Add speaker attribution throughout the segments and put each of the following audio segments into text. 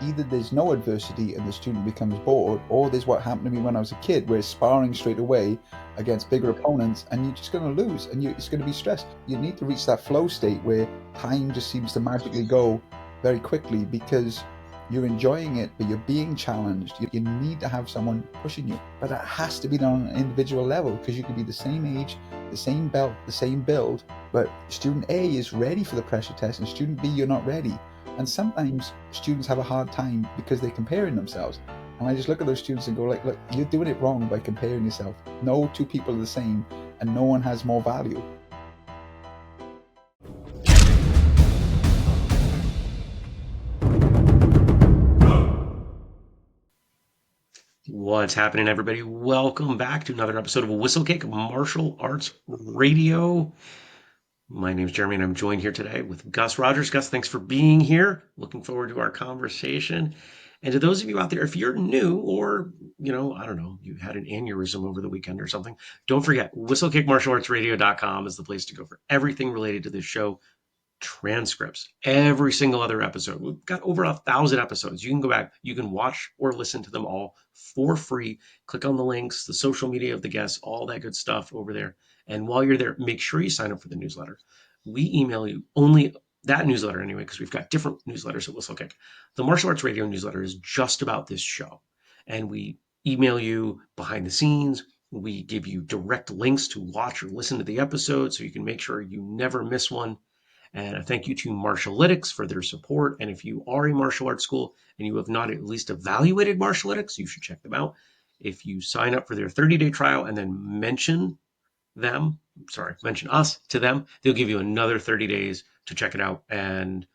Speaker 1: either there's no adversity and the student becomes bored, or there's what happened to me when I was a kid, where it's sparring straight away against bigger opponents and you're just going to lose and it's going to be stressed. You need to reach that flow state where time just seems to magically go very quickly because you're enjoying it, but you're being challenged. You need to have someone pushing you, but that has to be done on an individual level, because you can be the same age, the same belt, the same build, but student A is ready for the pressure test and student B, you're not ready. And sometimes students have a hard time because they're comparing themselves. And I just look at those students and go like, look, you're doing it wrong by comparing yourself. No two people are the same and no one has more value.
Speaker 2: What's happening, everybody? Welcome back to another episode of Whistlekick Martial Arts Radio. My name is Jeremy, and I'm joined here today with Gus Rogers. Gus, thanks for being here. Looking forward to our conversation. And to those of you out there, if you're new or, I don't know, you had an aneurysm over the weekend or something, don't forget, whistlekickmartialartsradio.com is the place to go for everything related to this show. Transcripts, every single other episode. We've got over 1,000 episodes. You can go back, you can watch or listen to them all for free. Click on the links, the social media of the guests, all that good stuff over there. And while you're there, make sure you sign up for the newsletter. We email you only that newsletter anyway, because we've got different newsletters at Whistlekick. The Martial Arts Radio newsletter is just about this show. And we email you behind the scenes. We give you direct links to watch or listen to the episode so you can make sure you never miss one. And a thank you to Martialytics for their support. And if you are a martial arts school and you have not at least evaluated Martialytics, you should check them out. If you sign up for their 30-day trial and then mention us to them, they'll give you another 30 days to check it out. And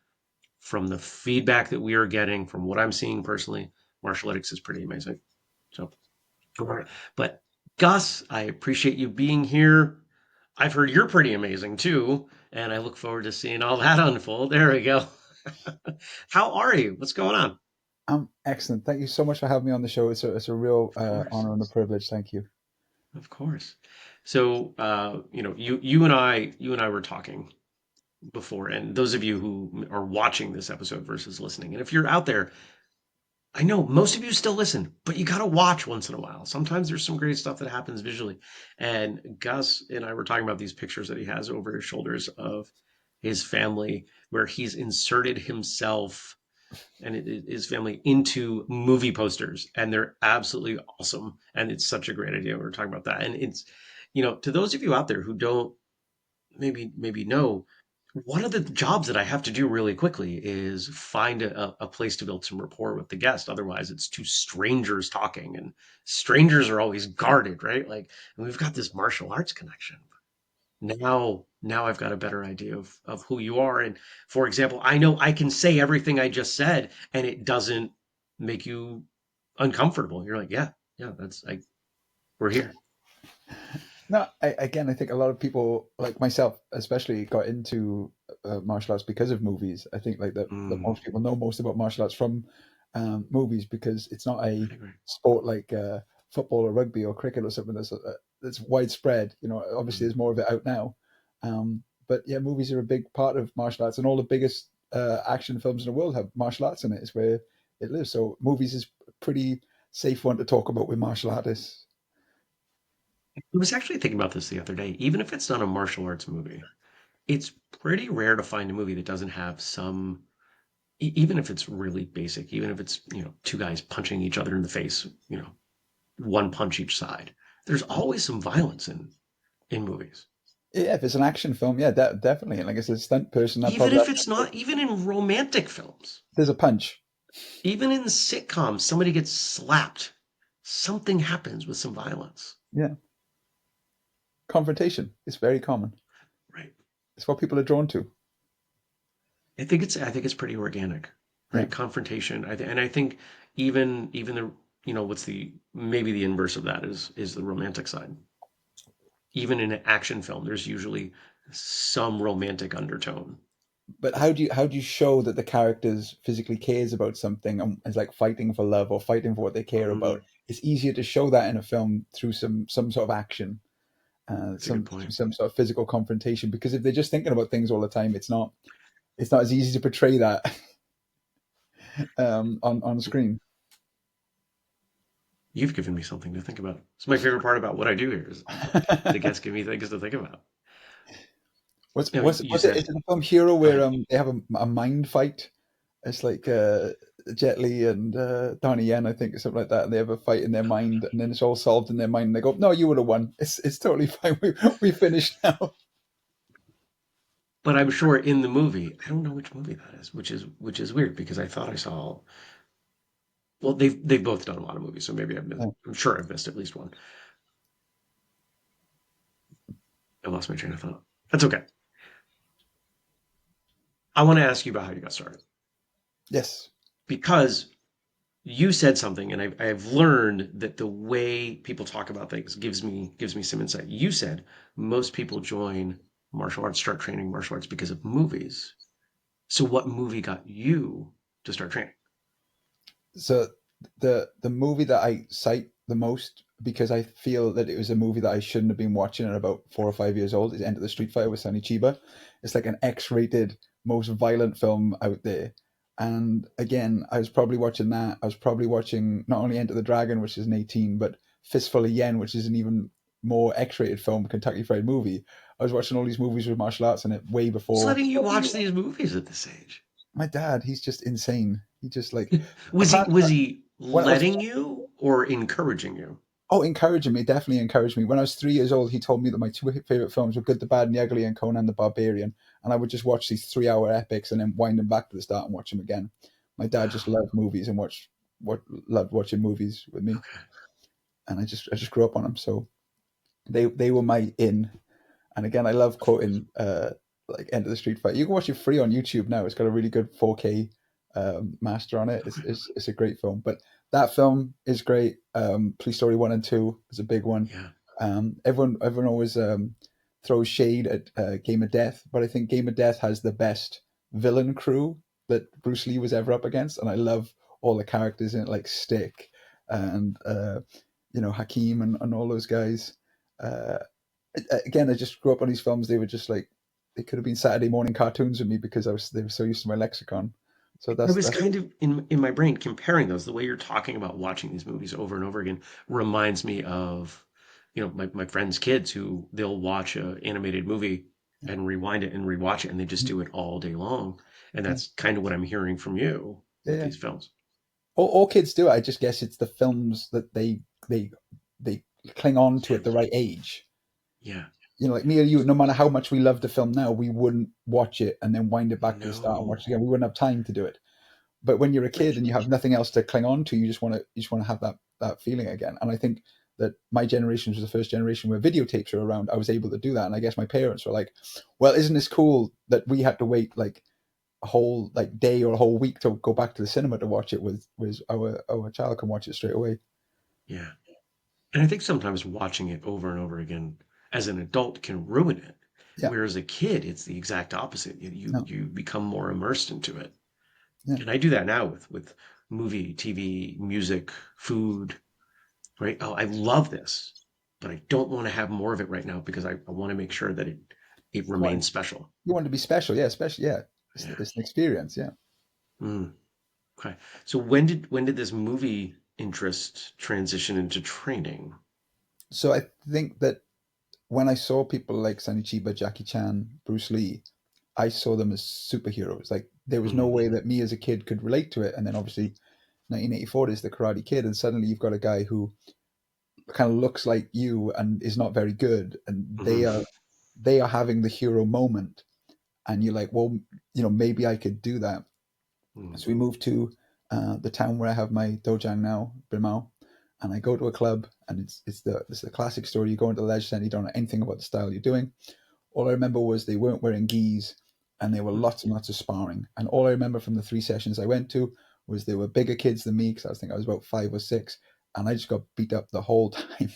Speaker 2: from the feedback that we are getting, from what I'm seeing personally, Martialytics is pretty amazing. So, but Gus, I appreciate you being here. I've heard you're pretty amazing too, and I look forward to seeing all that unfold. There we go. How are you? What's going on?
Speaker 1: I'm excellent. Thank you so much for having me on the show. It's a real honor and a privilege. Thank you.
Speaker 2: Of course. So, you and I were talking before, and those of you who are watching this episode versus listening, and if you're out there, I know most of you still listen, but you got to watch once in a while. Sometimes there's some great stuff that happens visually. And Gus and I were talking about these pictures that he has over his shoulders of his family, where he's inserted himself and his family into movie posters, and they're absolutely awesome. And it's such a great idea. We were talking about that. And it's, to those of you out there who don't maybe know, one of the jobs that I have to do really quickly is find a place to build some rapport with the guest. Otherwise, it's two strangers talking, and strangers are always guarded, right? Like, and we've got this martial arts connection. Now I've got a better idea of who you are. And for example, I know I can say everything I just said, and it doesn't make you uncomfortable. You're like, yeah, that's like, we're here.
Speaker 1: No, I think a lot of people, like myself especially, got into martial arts because of movies. I think like that most people know most about martial arts from movies, because it's not a sport like football or rugby or cricket or something that's widespread. Obviously there's more of it out now. But yeah, movies are a big part of martial arts, and all the biggest action films in the world have martial arts in it. It's where it lives. So movies is a pretty safe one to talk about with martial artists.
Speaker 2: I was actually thinking about this the other day. Even if it's not a martial arts movie, it's pretty rare to find a movie that doesn't have some, even if it's really basic, even if it's, two guys punching each other in the face, one punch each side. There's always some violence in movies.
Speaker 1: Yeah, if it's an action film, yeah, definitely. And like I said, stunt person, that
Speaker 2: Even
Speaker 1: probably
Speaker 2: if it's not, even in romantic films,
Speaker 1: there's a punch.
Speaker 2: even in sitcoms, somebody gets slapped. Something happens with some violence.
Speaker 1: Yeah, confrontation is very common.
Speaker 2: Right.
Speaker 1: It's what people are drawn to.
Speaker 2: I think it's pretty organic, right?
Speaker 1: Yeah.
Speaker 2: Confrontation. And I think even the, what's maybe the inverse of that is the romantic side. Even in an action film, there's usually some romantic undertone.
Speaker 1: But how do you show that the characters physically cares about something and is like fighting for love or fighting for what they care about? It's easier to show that in a film through some sort of action, some sort of physical confrontation. Because if they're just thinking about things all the time, it's not as easy to portray that. on screen.
Speaker 2: You've given me something to think about. It's my favorite part about what I do here is like the guests give me things to think about. You know, you
Speaker 1: Was it? Is
Speaker 2: said,
Speaker 1: it a film Hero
Speaker 2: go
Speaker 1: where
Speaker 2: ahead.
Speaker 1: they have a mind fight? It's like Jet Li and Donnie Yen, I think, or something like that, and they have a fight in their mind, and then it's all solved in their mind. And they go, "No, you would have won. It's totally fine. We finished now."
Speaker 2: But I'm sure in the movie, I don't know which movie that is, which is weird because I thought I saw. Well, they've both done a lot of movies, so maybe I've missed.
Speaker 1: Yeah.
Speaker 2: I'm sure I've missed at least one. I lost my train of thought. That's okay. I want to ask you about how you got started
Speaker 1: Yes.
Speaker 2: because you said something, and I've learned that the way people talk about things gives me some insight. You said most people join martial arts, start training martial arts because of movies. So, what movie got you to start training?
Speaker 1: So the movie that I cite the most because I feel that it was a movie that I shouldn't have been watching at about 4 or 5 years old is Enter the Street Fighter with Sonny Chiba. It's like an X-rated, most violent film out there. And again, I was probably watching that. I was probably watching not only Enter the Dragon, which is an 18, but Fistful of Yen, which is an even more X-rated film, Kentucky Fried Movie. I was watching all these movies with martial arts in it way
Speaker 2: Who's
Speaker 1: before.
Speaker 2: letting you watch these movies at this age?
Speaker 1: My dad, he's just insane. He just like
Speaker 2: Was he
Speaker 1: apparently
Speaker 2: was he
Speaker 1: when I was
Speaker 2: letting you or encouraging you?
Speaker 1: Oh, encouraging me, definitely encouraged me. When I was 3 years old, he told me that my two favorite films were Good, the Bad, and the Ugly and Conan the Barbarian. And I would just watch these 3 hour epics and then wind them back to the start and watch them again. My dad just
Speaker 2: Wow.
Speaker 1: loved movies and loved watching movies with me.
Speaker 2: Okay.
Speaker 1: And I just grew up on them. So they were my in. And again, I love quoting like End of the Street Fight. You can watch it free on YouTube now. It's got a really good 4K master on it.
Speaker 2: Okay.
Speaker 1: It's a great film. But that film is great. Police Story 1 and 2 is a big one.
Speaker 2: Yeah.
Speaker 1: Everyone always throws shade at Game of Death, but I think Game of Death has the best villain crew that Bruce Lee was ever up against, and I love all the characters in it, like Stick and Hakeem and all those guys. Uh, Again, I just grew up on these films. They were just like they could have been Saturday morning cartoons with me because they were so used to my lexicon. So
Speaker 2: I
Speaker 1: that's
Speaker 2: was
Speaker 1: that's
Speaker 2: kind of in my brain comparing those. The way you're talking about watching these movies over and over again reminds me of, my friends' kids who they'll watch a animated movie
Speaker 1: yeah,
Speaker 2: and rewind it and rewatch it, and they just do it all day long. And
Speaker 1: yeah,
Speaker 2: that's kind of what I'm hearing from you
Speaker 1: yeah.
Speaker 2: with
Speaker 1: Yeah.
Speaker 2: these films.
Speaker 1: All kids do it. I just guess it's the films that they they cling on to at the
Speaker 2: Hit.
Speaker 1: right age.
Speaker 2: Yeah.
Speaker 1: Like me or you, no matter how much we love the film now, we wouldn't watch it and then wind it back to the start and watch
Speaker 2: No.
Speaker 1: it again. We wouldn't have time to do it. But when you're a
Speaker 2: Right.
Speaker 1: kid and you have nothing else to cling on to, you just want to have that feeling again. And I think that my generation was the first generation where videotapes were around. I was able to do that, and I guess my parents were like, "Well, isn't this cool that we had to wait like a whole like day or a whole week to go back to the cinema to watch it with our child can watch it straight away."
Speaker 2: Yeah. And I think sometimes watching it over and over again as an adult can ruin it.
Speaker 1: Yeah,
Speaker 2: Whereas a kid, it's the exact opposite. You
Speaker 1: no,
Speaker 2: you become more immersed into it.
Speaker 1: yeah,
Speaker 2: And I do that now with movie, TV, music, food, right? Oh, I love this, but I don't want to have more of it right now because I want to make sure that it
Speaker 1: you want
Speaker 2: remains special.
Speaker 1: you want to be special, yeah, especially yeah. It's,
Speaker 2: Yeah.
Speaker 1: it's an experience, yeah.
Speaker 2: Mm, okay. So when did this movie interest transition into training?
Speaker 1: So I think that when I saw people like Sonny Chiba, Jackie Chan, Bruce Lee, I saw them as superheroes. Like there was no
Speaker 2: Mm,
Speaker 1: way that me as a kid could relate to it. And then obviously 1984 is the Karate Kid, and suddenly you've got a guy who kind of looks like you and is not very good, and they
Speaker 2: hmm
Speaker 1: are they are having the hero moment, and you're like, well, maybe I could do that.
Speaker 2: mm,
Speaker 1: So we moved to the town where I have my dojang now, Brimao, and I go to a club, and it's the classic story. You go into the leisure center, you don't know anything about the style you're doing. All I remember was they weren't wearing gis, and there were
Speaker 2: mm.
Speaker 1: lots and lots of sparring. And all I remember from the 3 sessions I went to was there were bigger kids than me because I was about 5 or 6, and I just got beat up the whole time,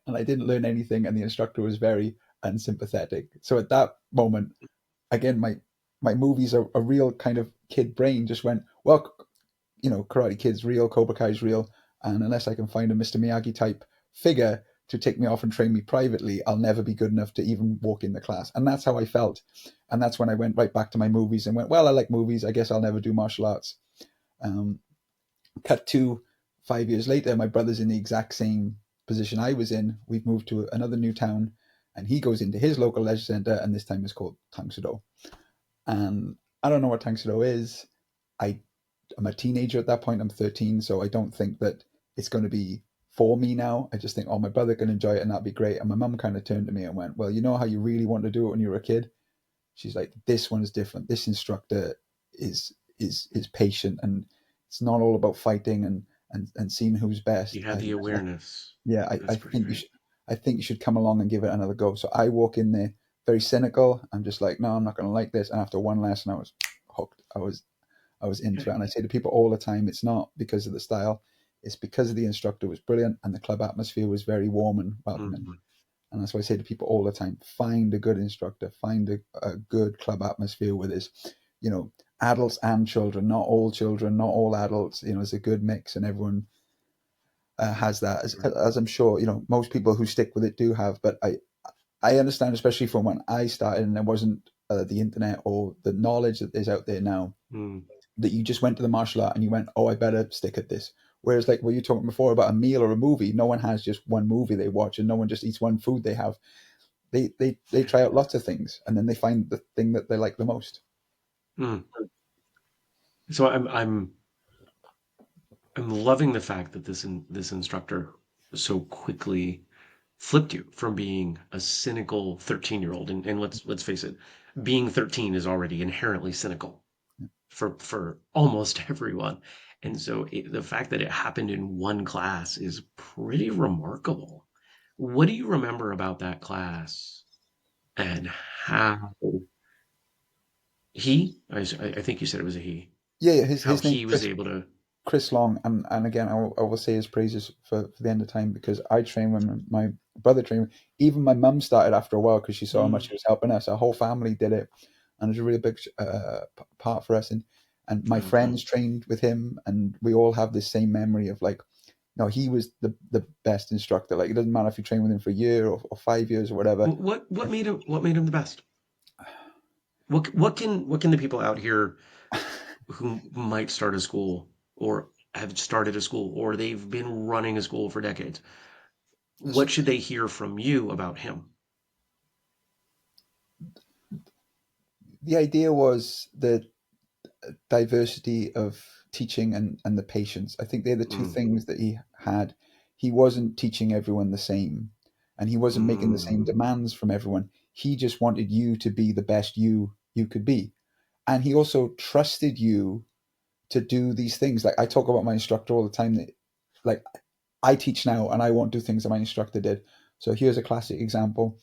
Speaker 1: and I didn't learn anything. And the instructor was very unsympathetic. So at that moment, again, my movies are a real kind of kid brain just went, well, Karate Kid's real, Cobra Kai's real, and unless I can find a Mr. Miyagi type figure to take me off and train me privately, I'll never be good enough to even walk in the class. And that's how I felt. And that's when I went right back to my movies and went, well, I like movies. I guess I'll never do martial arts. Um, cut to 5 years later, my brother's in the exact same position I was in. We've moved to another new town, and he goes into his local leisure centre, and this time it's called Tangsado. And I don't know what Tangsado is. I I'm a teenager at that point. I'm 13, so I don't think that it's going to be for me now. I just think, oh, my brother can enjoy it and that'd be great. And my mum kind of turned to me and went, well, you know how you really want to do it when you were a kid? She's like, this one's different. This instructor is patient, and it's not all about fighting and seeing who's
Speaker 2: You
Speaker 1: best.
Speaker 2: had the awareness.
Speaker 1: Yeah,
Speaker 2: That's pretty great.
Speaker 1: I think you should come along and give it another go. So I walk in there very cynical. I'm just like, no, I'm not going to like this. And after one lesson, I was hooked. I was into
Speaker 2: Okay.
Speaker 1: it. And I say to people all the time, it's not because of the style, it's because the instructor was brilliant and the club atmosphere was very warm and welcoming.
Speaker 2: Mhm.
Speaker 1: And that's why I say to people all the time, find a good instructor, find a good club atmosphere with his, you know, adults and children, not all adults. You know, it's a good mix, and everyone has that,
Speaker 2: Right.
Speaker 1: as I'm sure, you know, most people who stick with it do have. But I understand, especially from when I started and there wasn't the internet or the knowledge that is out there now,
Speaker 2: Mm.
Speaker 1: that you just went to the martial art and you went, oh, I better stick at this. Whereas, like what you were talking before about a meal or a movie, no one has just one movie they watch, and no one just eats one food they have. They
Speaker 2: Yeah.
Speaker 1: try out lots of things, and then they find the thing that they like the most.
Speaker 2: Mm. So I'm loving the fact that this instructor so quickly flipped you from being a cynical 13-year-old, and let's face it, being 13 is already inherently cynical for almost everyone. And so the fact that it happened in one class is pretty remarkable. What do you remember about that class and how I think you said it was a he,
Speaker 1: Yeah, yeah,
Speaker 2: how
Speaker 1: his name's
Speaker 2: he was
Speaker 1: Chris
Speaker 2: able to,
Speaker 1: Chris Long, and again, I will say his praises for the end of time, because I trained when my brother trained. Even my mum started after a while because she saw how much
Speaker 2: mm,
Speaker 1: he was helping us. Our whole family did it, and it was a really big part for us. And my
Speaker 2: okay.
Speaker 1: friends trained with him, and we all have this same memory of like, no, he was the best instructor. Like it doesn't matter if you train with him for a year or 5 years or whatever.
Speaker 2: What made him the best? What can the people out here who might start a school or have started a school or they've been running a school for decades, what should they hear from you about him?
Speaker 1: The idea was the diversity of teaching and the patience. I think they're the two
Speaker 2: Mm,
Speaker 1: things that he had. He wasn't teaching everyone the same, and he wasn't making the
Speaker 2: mm,
Speaker 1: same demands from everyone. He just wanted you to be the best you could be. And he also trusted you to do these things. Like I talk about my instructor all the time, that like I teach now and I won't do things that my instructor did. So here's a classic example.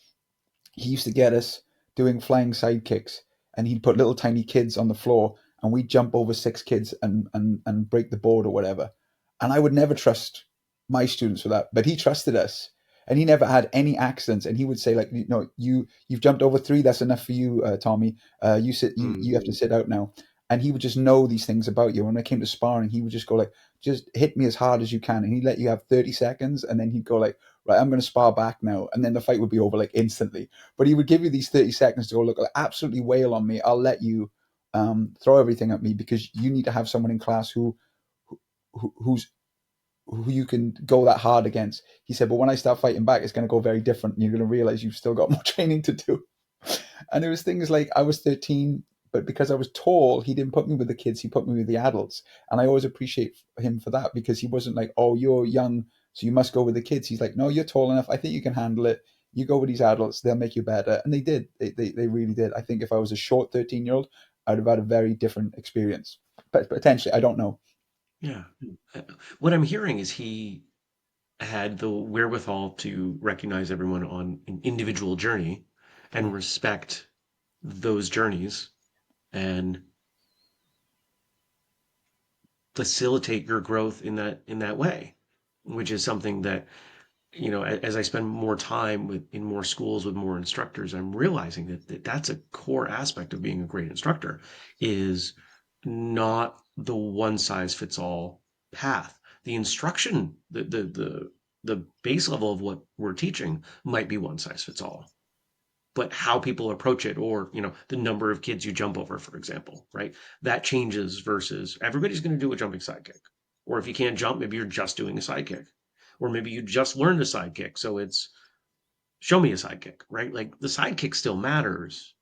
Speaker 1: He used to get us doing flying side kicks, and he'd put little tiny kids on the floor, and we'd jump over six kids and break the board or whatever. And I would never trust my students for that, but he trusted us, and he never had any accidents. And he would say like, you know, you've jumped over three, that's enough for you, Tommy. You
Speaker 2: mm,
Speaker 1: have to sit out now. And he would just know these things about you. When it came to sparring, he would just go like, just hit me as hard as you can, and he'd let you have 30 seconds, and then he'd go like, right, I'm going to spar back now, and then the fight would be over like instantly. But he would give you these 30 seconds to go, look, absolutely wail on me. I'll let you throw everything at me, because you need to have someone in class who's who you can go that hard against. He said, but when I start fighting back, it's going to go very different, and you're going to realize you've still got more training to do. And it was things like I was 13, but because I was tall, he didn't put me with the kids, he put me with the adults. And I always appreciate him for that, because he wasn't like, oh, you're young, so you must go with the kids. He's like, no, you're tall enough. I think you can handle it. You go with these adults, they'll make you better. And they did. They really did. I think if I was a short 13-year-old, I'd have had a very different experience. But potentially, I don't know.
Speaker 2: yeah. Uh, What I'm hearing is he had the wherewithal to recognize everyone on an individual journey
Speaker 1: Yeah.
Speaker 2: and respect those journeys and facilitate your growth in that way, which is something that, as I spend more time in more schools with more instructors, I'm realizing that's a core aspect of being a great instructor is not the one size fits all path. The instruction, the base level of what we're teaching might be one size fits all, but how people approach it, or the number of kids you jump over, for example, right? That changes versus everybody's going to do a jumping sidekick. Or if you can't jump, maybe you're just doing a sidekick. Or maybe you just learned a sidekick, so it's show me a sidekick, right? Like the sidekick still matters,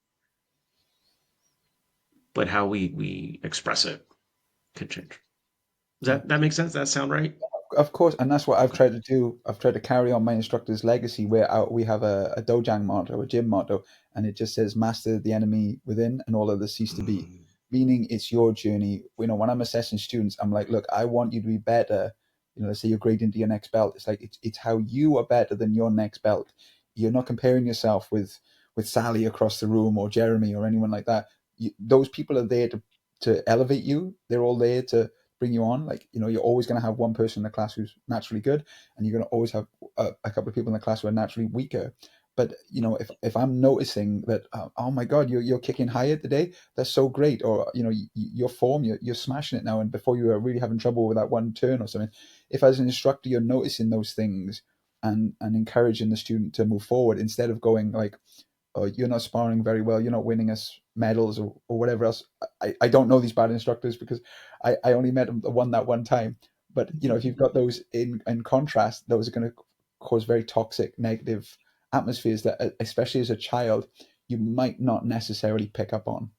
Speaker 2: but how we express it could change. Does
Speaker 1: Yeah.
Speaker 2: that make sense? Does that sound right?
Speaker 1: Of course, and that's what I've
Speaker 2: Okay.
Speaker 1: tried to do. I've tried to carry on my instructor's legacy, where we have a dojang motto, a gym motto, and it just says "Master the enemy within, and all others cease to be."
Speaker 2: Mm,
Speaker 1: Meaning, it's your journey. When I'm assessing students, I'm like, look, I want you to be better. Let's say you're grading into your next belt. It's like it's how you are better than your next belt. You're not comparing yourself with Sally across the room or Jeremy or anyone like that. Those people are there to elevate you. They're all there to bring you on. Like, you're always going to have one person in the class who's naturally good, and you're going to always have a couple of people in the class who are naturally weaker. But if I'm noticing that, oh my God, you're kicking higher today, that's so great. Or your form, you're smashing it now, and before you were really having trouble with that one turn or something. If as an instructor you're noticing those things and encouraging the student to move forward, instead of going like, oh, you're not sparring very well, you're not winning us medals or whatever else. I don't know these bad instructors because I only met them the one that one time. But if you've got those in contrast, those are going to cause very toxic, negative atmospheres that, especially as a child, you might not necessarily pick up on,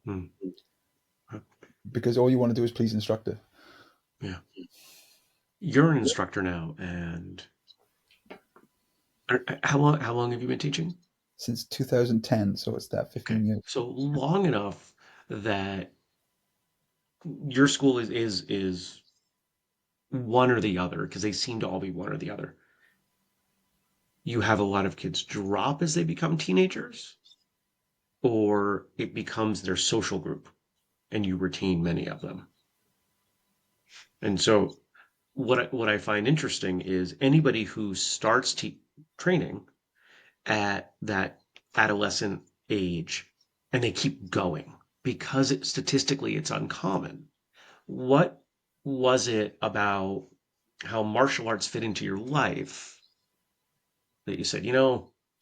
Speaker 2: mm,
Speaker 1: because all you want to do is please instructor.
Speaker 2: yeah. You're an instructor now, and how long have you been teaching?
Speaker 1: Since 2010, so it's that
Speaker 2: Okay,
Speaker 1: 15 years.
Speaker 2: so long enough that your school is one or the other, because they seem to all be one or the other. You have a lot of kids drop as they become teenagers, or it becomes their social group and you retain many of them. And so what I find interesting is anybody who starts training at that adolescent age and they keep going because statistically it's uncommon. What was it about how martial arts fit into your life that you said,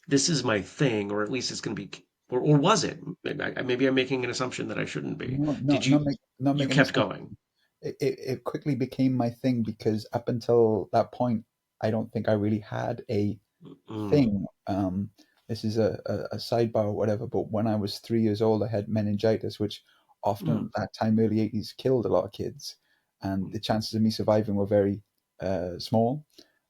Speaker 2: this is my thing, or at least it's going to be, or was it? Maybe I'm making an assumption that I shouldn't be.
Speaker 1: No,
Speaker 2: Did
Speaker 1: not
Speaker 2: you
Speaker 1: making an
Speaker 2: kept
Speaker 1: assumption.
Speaker 2: going?
Speaker 1: It quickly became my thing, because up until that point, I don't think I really had a
Speaker 2: Mm,
Speaker 1: thing. This is a sidebar or whatever, but when I was 3 years old, I had meningitis, which often
Speaker 2: mm,
Speaker 1: at that time, early 80s, killed a lot of kids. And
Speaker 2: mm,
Speaker 1: the chances of me surviving were very small.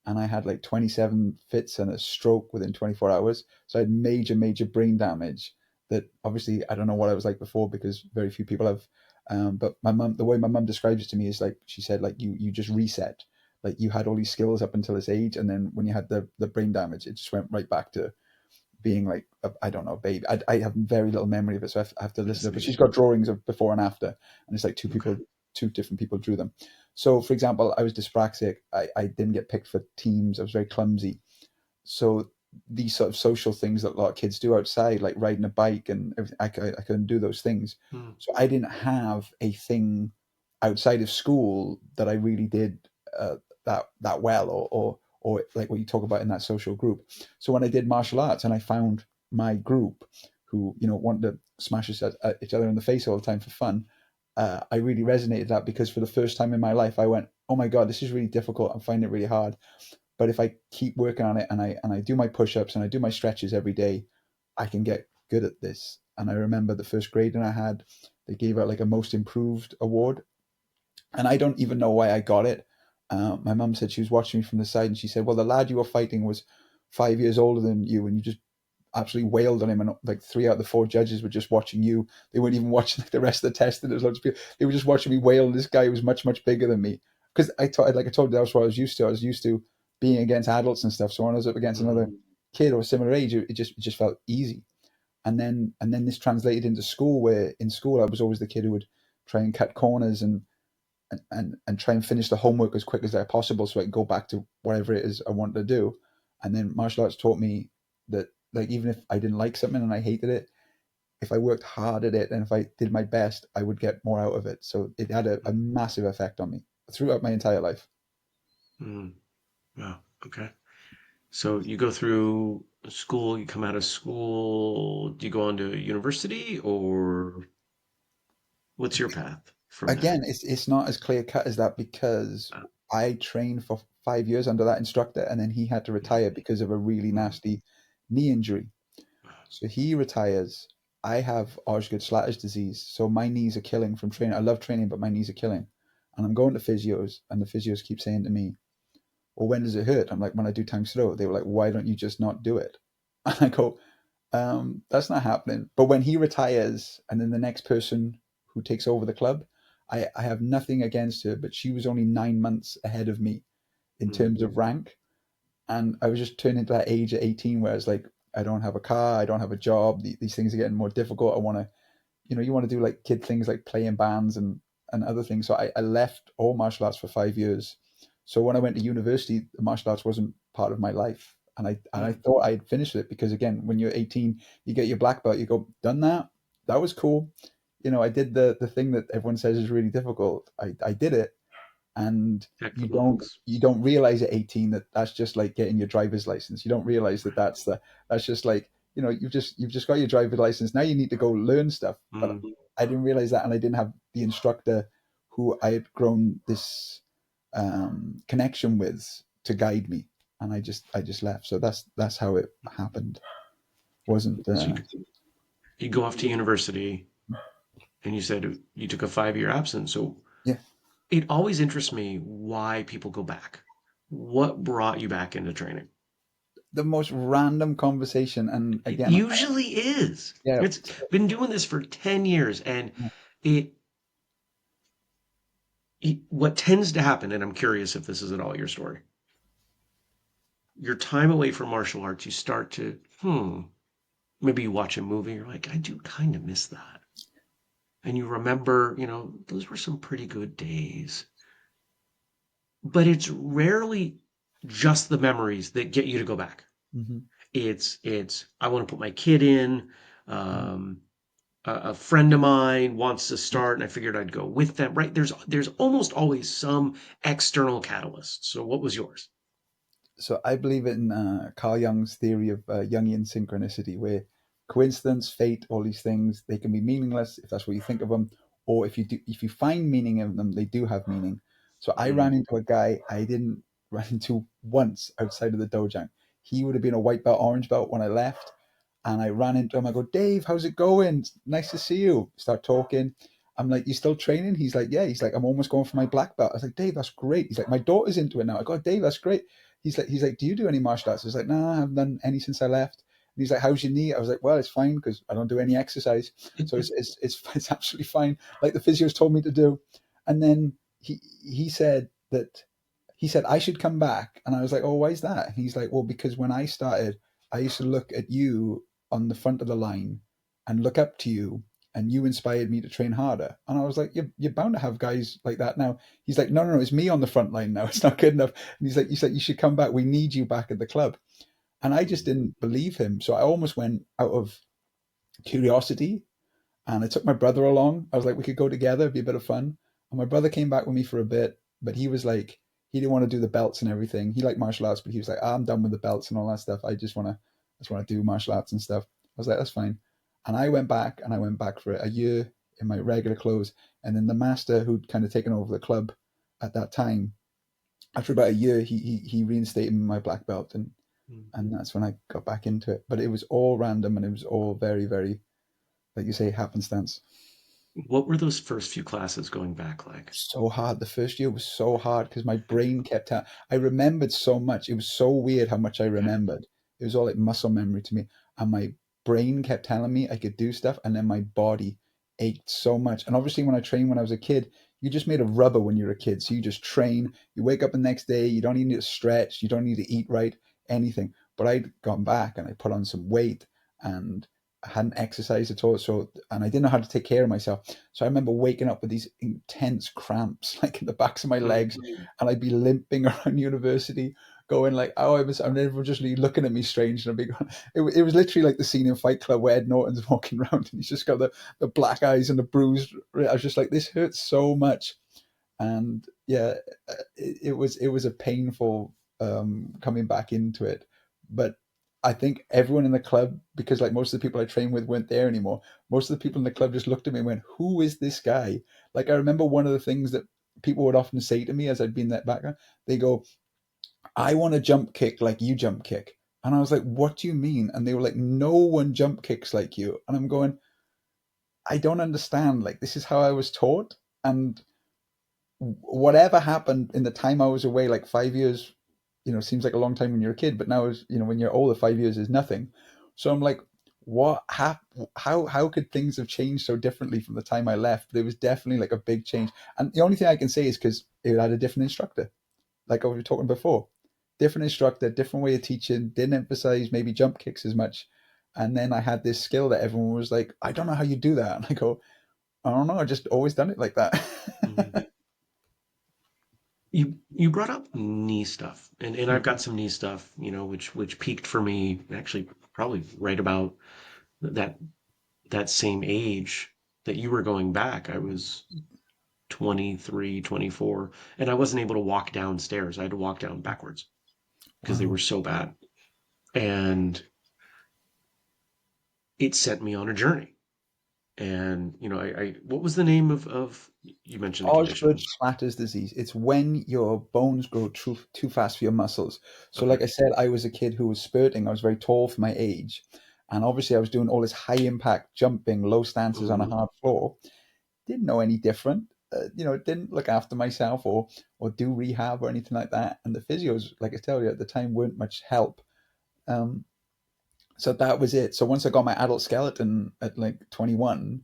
Speaker 1: And I had like 27 fits and a stroke within 24 hours. So I had major, major brain damage that obviously I don't know what I was like before, because very few people have. But my mum, the way my mum describes it to me is like, she said, like, you just reset. Like, you had all these skills up until this age, and then when you had the brain damage, it just went right back to being like, I don't know, baby. I have very little memory of it, so I have to listen to it. But she's
Speaker 2: fascinating.
Speaker 1: got drawings of before and after, and it's like
Speaker 2: Okay.
Speaker 1: two different people drew them. So, for example, I was dyspraxic. I didn't get picked for teams. I was very clumsy. So these sort of social things that a lot of kids do outside, like riding a bike and everything, I couldn't do those things.
Speaker 2: Mm,
Speaker 1: So I didn't have a thing outside of school that I really did that well, or like what you talk about in that social group. So when I did martial arts and I found my group who wanted to smash us at each other in the face all the time for fun, I really resonated that, because for the first time in my life I went, oh my God, this is really difficult. I'm finding it really hard, but if I keep working on it, and I do my push-ups and I do my stretches every day, I can get good at this. And I remember the first grading I had, they gave out like a most improved award, and I don't even know why I got it. My mum said she was watching me from the side, and she said, "Well, the lad you were fighting was 5 years older than you, and you just absolutely wailed on him, and like three out of the four judges were just watching you. They weren't even watching like the rest of the test, and there's loads of people. They were just watching me wail. This guy was much, much bigger than me, because like I told you, that's what I was used to. I was used to being against adults and stuff. So when I was up against
Speaker 2: mm,
Speaker 1: another kid or a similar age, it just felt easy. And then this translated into school, where in school I was always the kid who would try and cut corners and try and finish the homework as quick as I possible, so I can go back to whatever it is I wanted to do. And then martial arts taught me that, like, even if I didn't like something and I hated it, if I worked hard at it and if I did my best, I would get more out of it. So it had a massive effect on me throughout my entire life.
Speaker 2: mm. Wow. Okay. So you go through school, you come out of school, do you go on to university, or what's your path from there?
Speaker 1: Again, it's not as clear cut as that because
Speaker 2: Uh,
Speaker 1: I trained for 5 years under that instructor, and then he had to retire because of a really
Speaker 2: mm,
Speaker 1: nasty knee injury. So he retires. I have Osgood-Schlatter's disease, so my knees are killing from training. I love training, but my knees are killing, and I'm going to physios, and the physios keep saying to me, "Well, when does it hurt?" I'm like, "When I do time slow." They were like, "Why don't you just not do it?" And I go, that's not happening. But when he retires, and then the next person who takes over the club, I have nothing against her, but she was only 9 months ahead of me in
Speaker 2: mm,
Speaker 1: terms of rank. And I was just turning to that age at 18 where it's like, I don't have a car, I don't have a job, these things are getting more difficult. I want to, you want to do like kid things like play in bands and other things. So I left all martial arts for 5 years. So when I went to university, the martial arts wasn't part of my life. And I
Speaker 2: mm.
Speaker 1: thought I'd finished it because again, when you're 18, you get your black belt, you go, done that. That was cool. I did the thing that everyone says is really difficult. I did it, and
Speaker 2: Check the
Speaker 1: you don't
Speaker 2: box.
Speaker 1: you don't realize at 18 that that's just like getting your driver's license. You don't realize that that's just like, you've just got your driver's license. Now you need to go learn stuff. But
Speaker 2: Mm.
Speaker 1: I didn't realize that, and I didn't have the instructor who I had grown this connection with to guide me, and I just left. So that's how it happened. Wasn't
Speaker 2: So you go off to university, and you said you took a 5 year absence. So
Speaker 1: Yeah,
Speaker 2: it always interests me why people go back. What brought you back into training?
Speaker 1: the most random conversation, and
Speaker 2: It
Speaker 1: again,
Speaker 2: usually is.
Speaker 1: yeah.
Speaker 2: It's been doing this for 10 years, and it, what tends to happen, and I'm curious if this is at all your story. Your time away from martial arts, you start to, maybe you watch a movie, you're like, I do kind of miss that. And you remember, those were some pretty good days. But it's rarely just the memories that get you to go back.
Speaker 1: Mhm.
Speaker 2: It's I want to put my kid in. Um, a friend of mine wants to start, and I figured I'd go with them. Right? There's almost always some external catalyst. So what was yours?
Speaker 1: So I believe in Carl Jung's theory of Jungian synchronicity, where coincidence, fate, all these things, they can be meaningless if that's what you think of them, or if you find meaning in them, they do have meaning. So I
Speaker 2: Mm,
Speaker 1: ran into a guy I didn't run into once outside of the dojo. He would have been a white belt, orange belt when I left, and I ran into him. I go, Dave, how's it going? Nice to see you. Start talking. I'm like, you still training? He's like, yeah. He's like, I'm almost going for my black belt. I was like, Dave, that's great. He's like, my daughter's into it now. I go, Dave, that's great. He's like, do you do any martial arts? I was like, no, I haven't done any since I left. And he's like, how's your knee? I was like, well, it's fine because I don't do any exercise, so it's absolutely fine, like the physios told me to do. And then he said that he said I should come back, and I was like, oh, why is that? And he's like, well, because when I started, I used to look at you on the front of the line and look up to you, and you inspired me to train harder. And I was like, you're bound to have guys like that now. He's like, no, no, no, it's me on the front line now. It's not good enough. And he's like, you should come back. We need you back at the club. And I just
Speaker 2: mm,
Speaker 1: didn't believe him. So I almost went out of curiosity, and I took my brother along. I was like, we could go together, it'd be a bit of fun. And my brother came back with me for a bit, but he was like, he didn't want to do the belts and everything. He liked martial arts, but he was like, I'm done with the belts and all that stuff. I just want to do martial arts and stuff. I was like, that's fine. And I went back for a year in my regular clothes. And then the master who'd kind of taken over the club at that time, after about a year, he reinstated me my black belt, and
Speaker 2: mm.
Speaker 1: and that's when I got back into it. But it was all random, and it was all very, very, like you say, happenstance.
Speaker 2: What were those first few classes going back like?
Speaker 1: So hard. The first year was so hard because my brain kept. I remembered so much. It was so weird how much I
Speaker 2: Yeah.
Speaker 1: remembered. It was all like muscle memory to me, and my brain kept telling me I could do stuff, and then my body ached so much. And obviously, when I trained when I was a kid, you just made of rubber when you're a kid. So you just train. You wake up the next day. You don't even need to stretch. You don't need to eat right. Anything. But I'd gone back and I put on some weight, and I hadn't exercised at all. So, and I didn't know how to take care of myself. So I remember waking up with these intense cramps, like in the backs of my
Speaker 2: Mm.
Speaker 1: legs, and I'd be limping around university, going like, "Oh, I was," and everyone would just be looking at me strange, and I'd be going, it was literally like the scene in Fight Club where Ed Norton's walking around and he's just got the black eyes and the bruised. I was just like, this hurts so much, and yeah, it was a painful coming back into it. But I think everyone in the club, because like most of the people I trained with weren't there anymore, most of the people in the club just looked at me and went, "Who is this guy?" Like I remember one of the things that people would often say to me as I'd been that background, they go, "I want to jump kick like you jump kick." And I was like, "What do you mean?" And they were like, "No one jump kicks like you." And I'm going, I don't understand. Like, this is how I was taught. And whatever happened in the time I was away, like 5 years, seems like a long time when you're a kid, but now is, when you're older, 5 years is nothing. So I'm like, how could things have changed so differently from the time I left? There was definitely like a big change. And the only thing I can say is because it had a different instructor, like I was talking before. Different instructor, different way of teaching, didn't emphasize maybe jump kicks as much. And then I had this skill that everyone was like, I don't know how you do that. And I go, I don't know, I just always done it like that.
Speaker 2: Mhm. You brought up knee stuff, and I've got some knee stuff, which peaked for me actually probably right about that that same age that you were going back. I was 23, 24, and I wasn't able to walk downstairs. I had to walk down backwards because they were
Speaker 1: Wow.
Speaker 2: so bad. And it sent me on a journey. And, what was the name of you mentioned the condition?
Speaker 1: Osgood-Schlatter's disease. It's when your bones grow too fast for your muscles. So,
Speaker 2: Okay.
Speaker 1: like I said, I was a kid who was spurting. I was very tall for my age. And obviously, I was doing all this high impact jumping, low stances on a
Speaker 2: Mhm.
Speaker 1: hard floor. Didn't know any different. Didn't look after myself or do rehab or anything like that. And the physios, like I tell you, at the time weren't much help. Um, so that was it. So once I got my adult skeleton at like 21,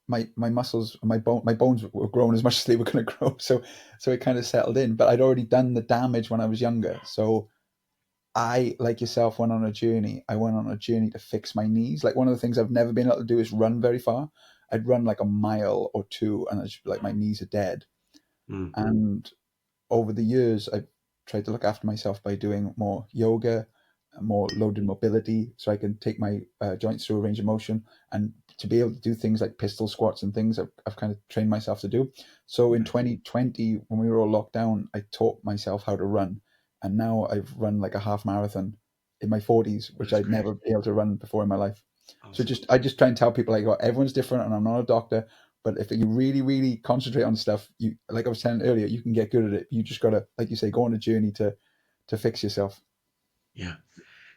Speaker 1: my muscles, my bones were growing as much as they were going to grow. So it kind of settled in. But I'd already done the damage when I was younger. So I, like yourself, went on a journey. I went on a journey to fix my knees. Like one of the things I've never been able to do is run very far. I'd run like a mile or two, and it's like my knees are dead.
Speaker 2: Mm.
Speaker 1: And over the years, I've tried to look after myself by doing more yoga, more loaded mobility, so I can take my joints through a range of motion, and to be able to do things like pistol squats and things I've kind of trained myself to do. So in
Speaker 2: Right.
Speaker 1: 2020, when we were all locked down, I taught myself how to run, and now I've run like a half marathon in my 40s, which
Speaker 2: That's
Speaker 1: I'd
Speaker 2: great.
Speaker 1: never be able to run before in my life. So
Speaker 2: Awesome.
Speaker 1: I just try and tell people like, oh, everyone's different, and I'm not a doctor. But if you really, really concentrate on stuff, you, like I was saying earlier, you can get good at it. You just gotta, like you say, go on a journey to fix yourself.
Speaker 2: Yeah.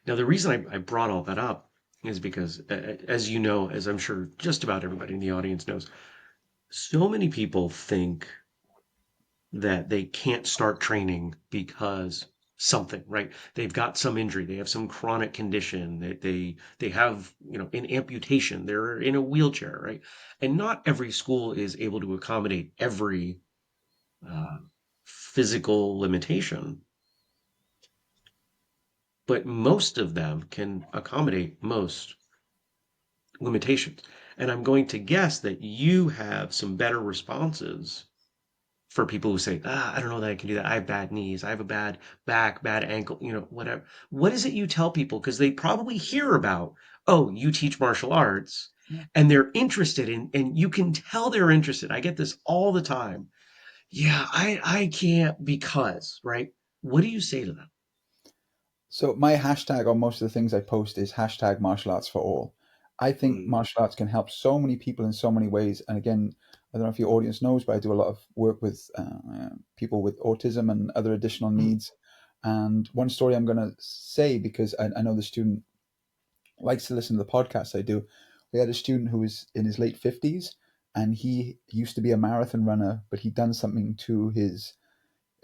Speaker 2: Now, the reason I brought all that up is because, as you know, as I'm sure just about everybody in the audience knows, so many people think that they can't start training because something, right? They've got some injury, they have some chronic condition, they have, an amputation, they're in a wheelchair, right? And not every school is able to accommodate every uh, physical limitation, but most of them can accommodate most limitations. And I'm going to guess that you have some better responses for people who say, I don't know that I can do that. I have bad knees. I have a bad back, bad ankle, whatever. What is it you tell people? Because they probably hear about, oh, you teach martial arts
Speaker 1: Yeah.
Speaker 2: and they're interested in, and you can tell they're interested. I get this all the time. Yeah, I can't because, right? What do you say to them?
Speaker 1: So my hashtag on most of the things I post is hashtag martial arts for all. I think
Speaker 2: Mm,
Speaker 1: martial arts can help so many people in so many ways. And again, I don't know if your audience knows, but I do a lot of work with people with autism and other additional
Speaker 2: mm,
Speaker 1: needs. And one story I'm going to say, because I know the student likes to listen to the podcast I do. We had a student who was in his late 50s, and he used to be a marathon runner, but he'd done something to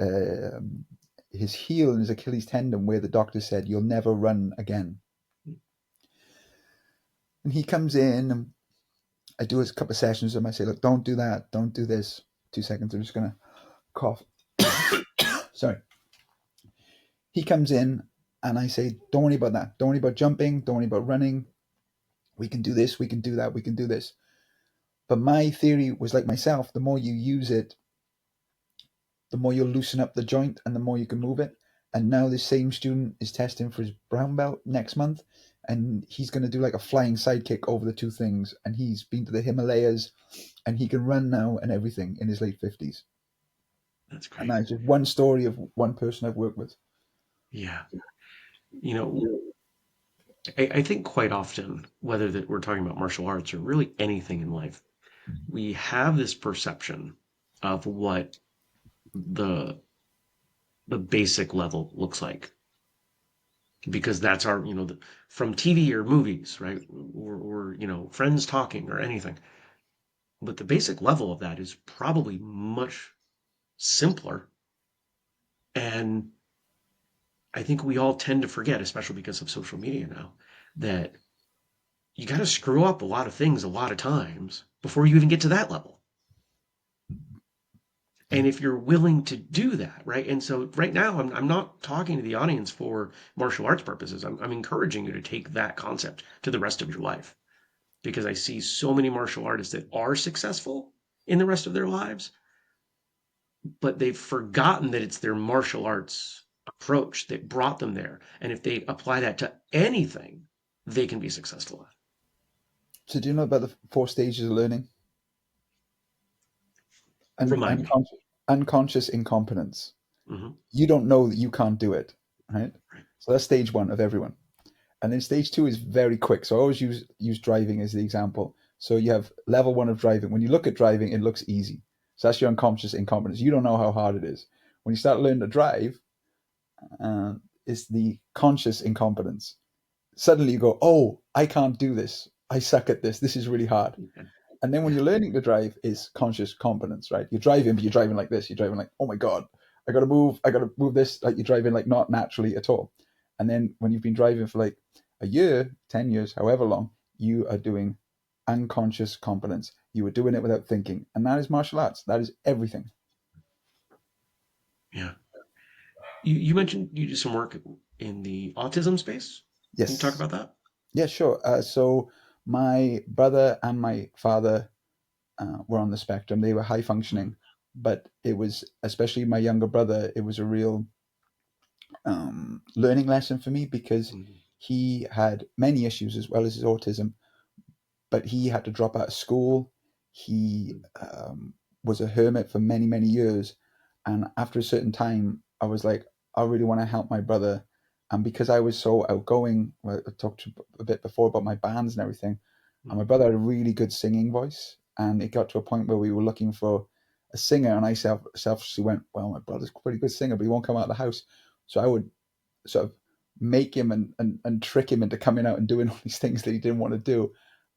Speaker 1: um, his heel and his Achilles tendon where the doctor said, "You'll never run again." And he comes in, and I do a couple of sessions with him. I say, "Look, don't do that. Don't do this." 2 seconds. I'm just going to cough. Sorry. He comes in, and I say, "Don't worry about that. Don't worry about jumping. Don't worry about running. We can do this. We can do that. We can do this." But my theory was like myself, the more you use it, the more you'll loosen up the joint and the more you can move it. And now this same student is testing for his brown belt next month, and he's going to do like a flying sidekick over the two things. And he's been to the Himalayas, and he can run now and everything in his late 50s.
Speaker 2: that's
Speaker 1: And
Speaker 2: great.
Speaker 1: that's just one story of one person I've worked with.
Speaker 2: Yeah. You know, I think quite often, whether that we're talking about martial arts or really anything in life, we have this perception of what the the basic level looks like because that's our from TV or movies, right? Or friends talking or anything. But the basic level of that is probably much simpler, and I think we all tend to forget, especially because of social media now, that you got to screw up a lot of things a lot of times before you even get to that level. And if you're willing to do that, right? And so right now, I'm not talking to the audience for martial arts purposes. I'm encouraging you to take that concept to the rest of your life because I see so many martial artists that are successful in the rest of their lives, but they've forgotten that it's their martial arts approach that brought them there. And if they apply that to anything, they can be successful at.
Speaker 1: So do you know about the four stages of learning? And
Speaker 2: Remind me.
Speaker 1: unconscious incompetence.
Speaker 2: Hmm.
Speaker 1: You don't know that you can't do it, right?
Speaker 2: Right.
Speaker 1: So that's stage one of everyone. And then stage two is very quick. So I always use driving as the example. So you have level one of driving. When you look at driving, it looks easy. So that's your unconscious incompetence. You don't know how hard it is. When you start learning to drive, uh, it's the conscious incompetence. Suddenly you go, oh, I can't do this. I suck at this. This is really hard.
Speaker 2: Yeah.
Speaker 1: And then when
Speaker 2: Yeah.
Speaker 1: you're learning to drive, is conscious competence, right? You're driving, but you're driving like this. You're driving like, oh my god, I gotta move this. Like you're driving like not naturally at all. And then when you've been driving for like a year, 10 years, however long, you are doing unconscious competence. You are doing it without thinking, and that is martial arts. That is everything.
Speaker 2: Yeah. You mentioned you do some work in the autism space. Can you talk
Speaker 1: Yes,
Speaker 2: about that?
Speaker 1: yeah, sure. So my brother and my father were on the spectrum. They were high
Speaker 2: Mm,
Speaker 1: functioning, but it was especially my younger brother. It was a real learning lesson for me because
Speaker 2: mm,
Speaker 1: he had many issues as well as his autism, but he had to drop out of school. He was a hermit for many, many years. And after a certain time, I was like, I really want to help my brother. And because I was so outgoing, well, I talked a bit before about my bands and everything, and my
Speaker 2: mm,
Speaker 1: brother had a really good singing voice. And it got to a point where we were looking for a singer, and I selfishly went, well, my brother's a pretty good singer, but he won't come out of the house. So I would sort of make him and trick him into coming out and doing all these things that he didn't want to do.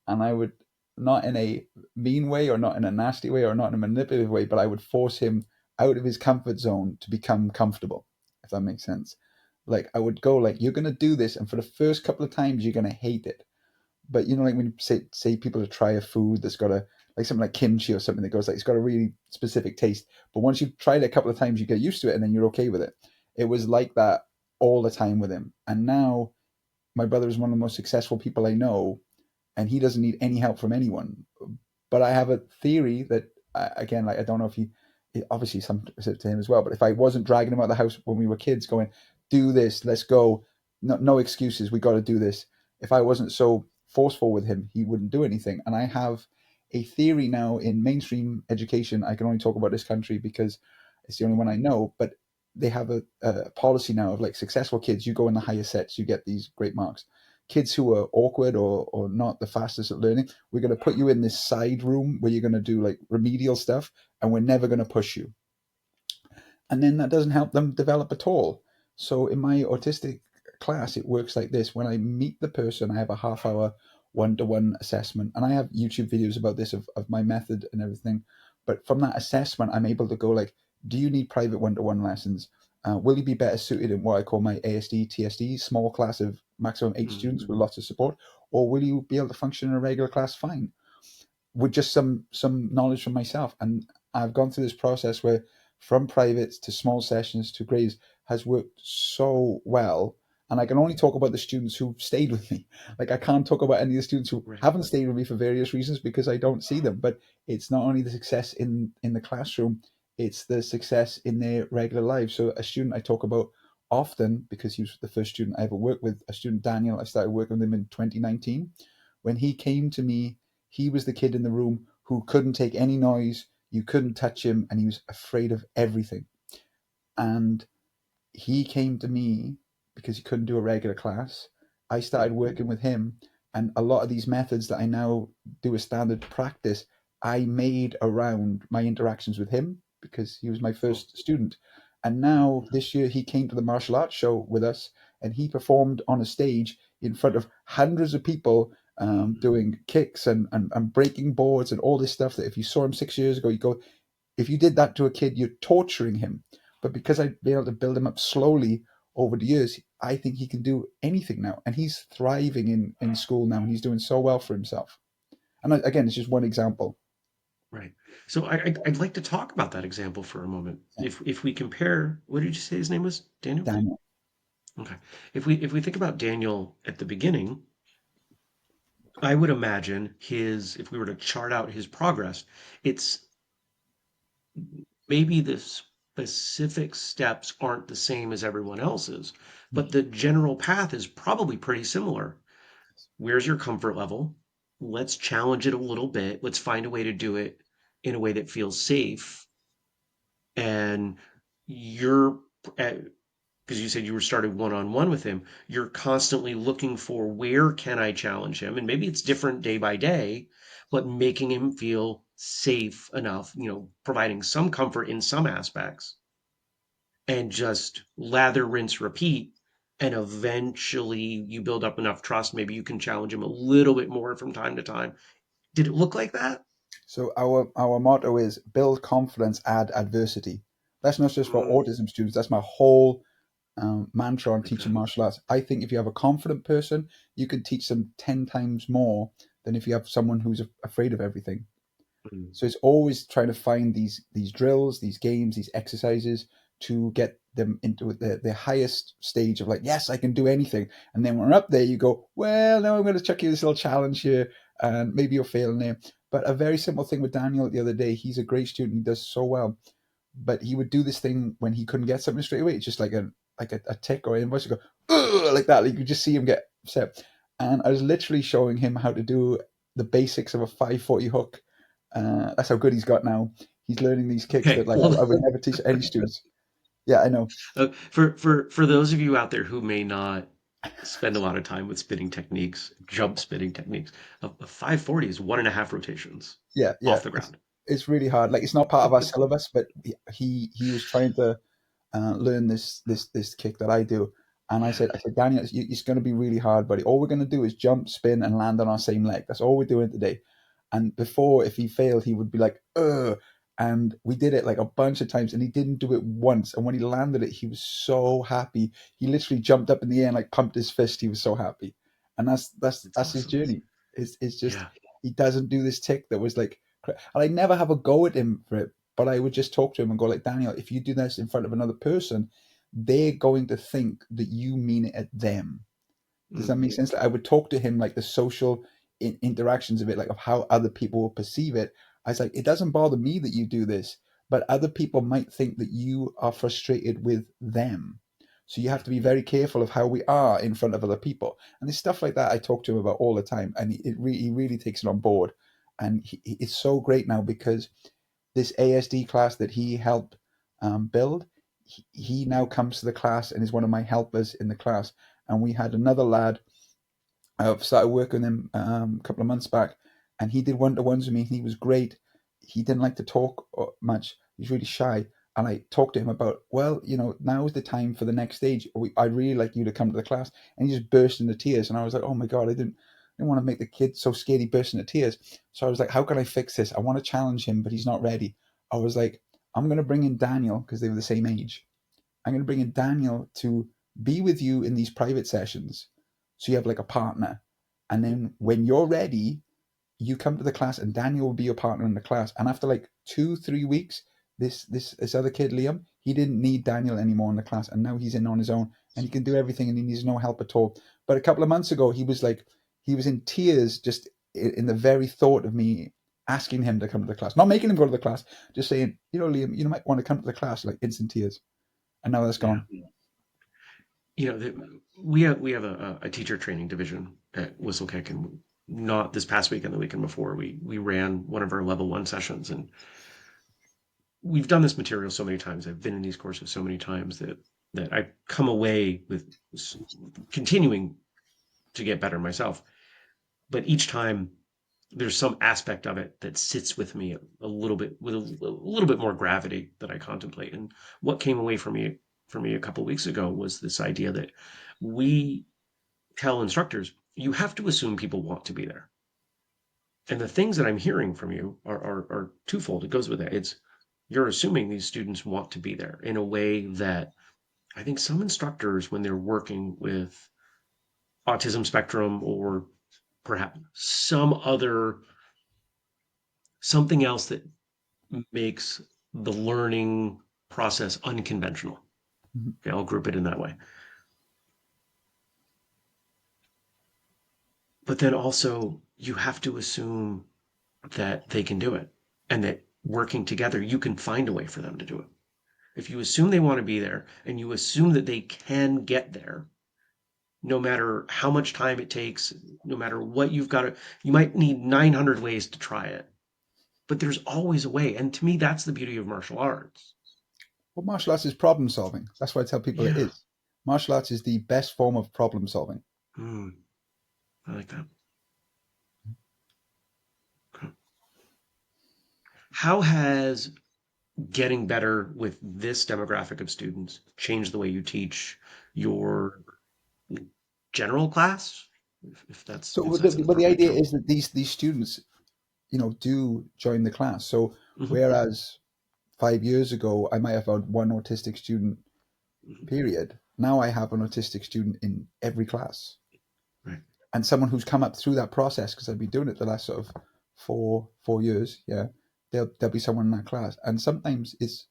Speaker 1: And I would, not in a mean way or not in a nasty way or not in a manipulative way, but I would force him out of his comfort zone to become comfortable, if that makes sense. Like I would go like, you're gonna do this, and for the first couple of times you're gonna hate it. But you know, like when you say people to try a food that's got a like something like kimchi or something that goes like it's got a really specific taste. But once you've tried it a couple of times, you get used to it and then you're okay with it. It was like that all the time with him. And now my brother is one of the most successful people I know, and he doesn't need any help from anyone. But I have a theory that again, like I don't know if he, obviously some to him as well. But if I wasn't dragging him out of the house when we were kids, going, "Do this, let's go," no excuses, we got to do this. If I wasn't so forceful with him, he wouldn't do anything. And I have a theory now in mainstream education. I can only talk about this country because it's the only one I know. But they have a policy now of like successful kids. You go in the higher sets, you get these great marks. Kids who are awkward or not the fastest at learning, we're going to put you in this side room where you're going to do like remedial stuff, and we're never going to push you. And then that doesn't help them develop at all. So in my autistic class, it works like this. When I meet the person, I have a half hour one-to-one assessment, and I have YouTube videos about this of my method and everything. But from that assessment, I'm able to go like, do you need private one-to-one lessons? Will you be better suited in what I call my ASD, TSD, small class of maximum 8 students
Speaker 2: mm,
Speaker 1: with lots of support? Or will you be able to function in a regular class fine? With just some knowledge from myself. And I've gone through this process where from privates to small sessions to grades has worked so well. And I can only talk about the students who've stayed with me. Like I can't talk about any of the students who
Speaker 2: right.
Speaker 1: haven't stayed with me for various reasons because I don't see them. But it's not only the success in the classroom, it's the success in their regular lives. So a student I talk about often because he was the first student I ever worked with, a student Daniel, I started working with him in 2019. When he came to me, he was the kid in the room who couldn't take any noise. You couldn't touch him, and he was afraid of everything. And he came to me because he couldn't do a regular class. I started
Speaker 2: Mhm.
Speaker 1: working with him, and a lot of these methods that I now do as standard practice, I made around my interactions with him because he was my
Speaker 2: Cool.
Speaker 1: first student. And now this year he came to the martial arts show with us, and he performed on a stage in front of hundreds of people, doing kicks and breaking boards and all this stuff that if you saw him 6 years ago, you go, if you did that to a kid, you're torturing him. But because I've been able to build him up slowly over the years, I think he can do anything now. And he's thriving in school now, and he's doing so well for himself. And again, it's just one example.
Speaker 2: Right. So I'd like to talk about that example for a moment.
Speaker 1: Yeah.
Speaker 2: If we compare, what did you say his name was? Daniel?
Speaker 1: Daniel.
Speaker 2: Okay. If we think about Daniel at the beginning, I would imagine his, if we were to chart out his progress, it's maybe the specific steps aren't the same as everyone else's, but the general path is probably pretty similar. Where's your comfort level? Let's challenge it a little bit. Let's find a way to do it in a way that feels safe. And you're, because you said you were started one on one with him, you're constantly looking for where can I challenge him? And maybe it's different day by day, but making him feel safe enough, providing some comfort in some aspects and just lather, rinse, repeat. And eventually you build up enough trust. Maybe you can challenge him a little bit more from time to time. Did it look like that?
Speaker 1: So our motto is build confidence, add adversity. That's not just for
Speaker 2: Mm,
Speaker 1: autism students. That's my whole mantra on
Speaker 2: okay.
Speaker 1: teaching martial arts. I think if you have a confident person, you can teach them 10 times more than if you have someone who's afraid of everything.
Speaker 2: Mm,
Speaker 1: So it's always trying to find these drills, these games, these exercises to get them into the highest stage of like, yes, I can do anything. And then when we're up there, you go, well, now I'm going to chuck you this little challenge here, and maybe you're failing there. But a very simple thing with Daniel the other day, he's a great student, he does so well, but he would do this thing when he couldn't get something straight away. It's just like a tick or an invoice. You go, ugh, like that. Like you could just see him get upset. And I was literally showing him how to do the basics of a 540 hook. That's how good he's got now. He's learning these kicks
Speaker 2: okay.
Speaker 1: that like
Speaker 2: Well,
Speaker 1: I would never teach any students. Yeah, I know.
Speaker 2: for those of you out there who may not spend a lot of time with spinning techniques, jump spinning techniques, a 540 is 1.5 rotations
Speaker 1: Yeah, yeah.
Speaker 2: off the ground.
Speaker 1: It's really hard. Like it's not part of our syllabus, but he was trying to learn this kick that I do. And
Speaker 2: Yeah.
Speaker 1: I said, Daniel, it's going to be really hard, buddy. All we're going to do is jump, spin, and land on our same leg. That's all we're doing today. And before, if he failed, he would be like, ugh. And we did it like a bunch of times, and he didn't do it once. And when he landed it, he was so happy. He literally jumped up in the air and like pumped his fist. He was so happy. And
Speaker 2: It's
Speaker 1: that's his
Speaker 2: awesome.
Speaker 1: journey. It's just
Speaker 2: Yeah.
Speaker 1: he doesn't do this tick that was like, and I never have a go at him for it, but I would just talk to him and go like, Daniel, if you do this in front of another person, they're going to think that you mean it at them. Does that
Speaker 2: Mm,
Speaker 1: make sense? Like, I would talk to him like the social interactions of it, like of how other people will perceive it. I was like, it doesn't bother me that you do this, but other people might think that you are frustrated with them. So you have to be very careful of how we are in front of other people. And there's stuff like that I talk to him about all the time, and he really takes it on board. And it's so great now because this ASD class that he helped build, he now comes to the class and is one of my helpers in the class. And we had another lad. I've started working with him a couple of months back, and he did one-to-ones with me. He was great. He didn't like to talk much. He was really shy. And I talked to him about, well, now is the time for the next stage. I'd really like you to come to the class. And he just burst into tears. And I was like, oh my God, I didn't want to make the kid so scared he burst into tears. So I was like, how can I fix this? I want to challenge him, but he's not ready. I was like, I'm going to bring in Daniel because they were the same age. I'm going to bring in Daniel to be with you in these private sessions. So you have like a partner. And then when you're ready, you come to the class and Daniel will be your partner in the class. And after like 2, 3 weeks, this other kid, Liam, he didn't need Daniel anymore in the class. And now he's in on his own and he can do everything and he needs no help at all. But a couple of months ago, he was in tears just in the very thought of me asking him to come to the class. Not making him go to the class, just saying, Liam, you might want to come to the class, like instant tears. And now that's
Speaker 2: Yeah.
Speaker 1: gone.
Speaker 2: We have a teacher training division at Whistlekick, and not this past weekend, the weekend before, we ran one of our level one sessions, and we've done this material so many times. I've been in these courses so many times that that I come away with continuing to get better myself. But each time there's some aspect of it that sits with me a little bit with a little bit more gravity that I contemplate. And what came away for me a couple of weeks ago was this idea that we tell instructors you have to assume people want to be there. And the things that I'm hearing from you are twofold. It goes with that. It's you're assuming these students want to be there in a way that I think some instructors, when they're working with autism spectrum or perhaps something else that makes the learning process unconventional.
Speaker 1: Mhm.
Speaker 2: Okay, I'll group it in that way. But then also, you have to assume that they can do it and that working together, you can find a way for them to do it. If you assume they want to be there and you assume that they can get there, no matter how much time it takes, no matter what you've got to, you might need 900 ways to try it, but there's always a way. And to me, that's the beauty of martial arts.
Speaker 1: Well, martial arts is problem solving. That's what I tell people it
Speaker 2: Yeah.
Speaker 1: is. Martial arts is the best form of problem solving.
Speaker 2: Mm, I like that. Okay. How has getting better with this demographic of students changed the way you teach your general class?
Speaker 1: So,
Speaker 2: If that's an
Speaker 1: but the
Speaker 2: appropriate
Speaker 1: idea
Speaker 2: term.
Speaker 1: is that these students, do join the class. So,
Speaker 2: Hmm.
Speaker 1: whereas 5 years ago I might have had one autistic student,
Speaker 2: Hmm.
Speaker 1: period. Now I have an autistic student in every class,
Speaker 2: Right.
Speaker 1: and someone who's come up through that process because I've been doing it the last sort of four years. Yeah, there'll be someone in that class, and sometimes it's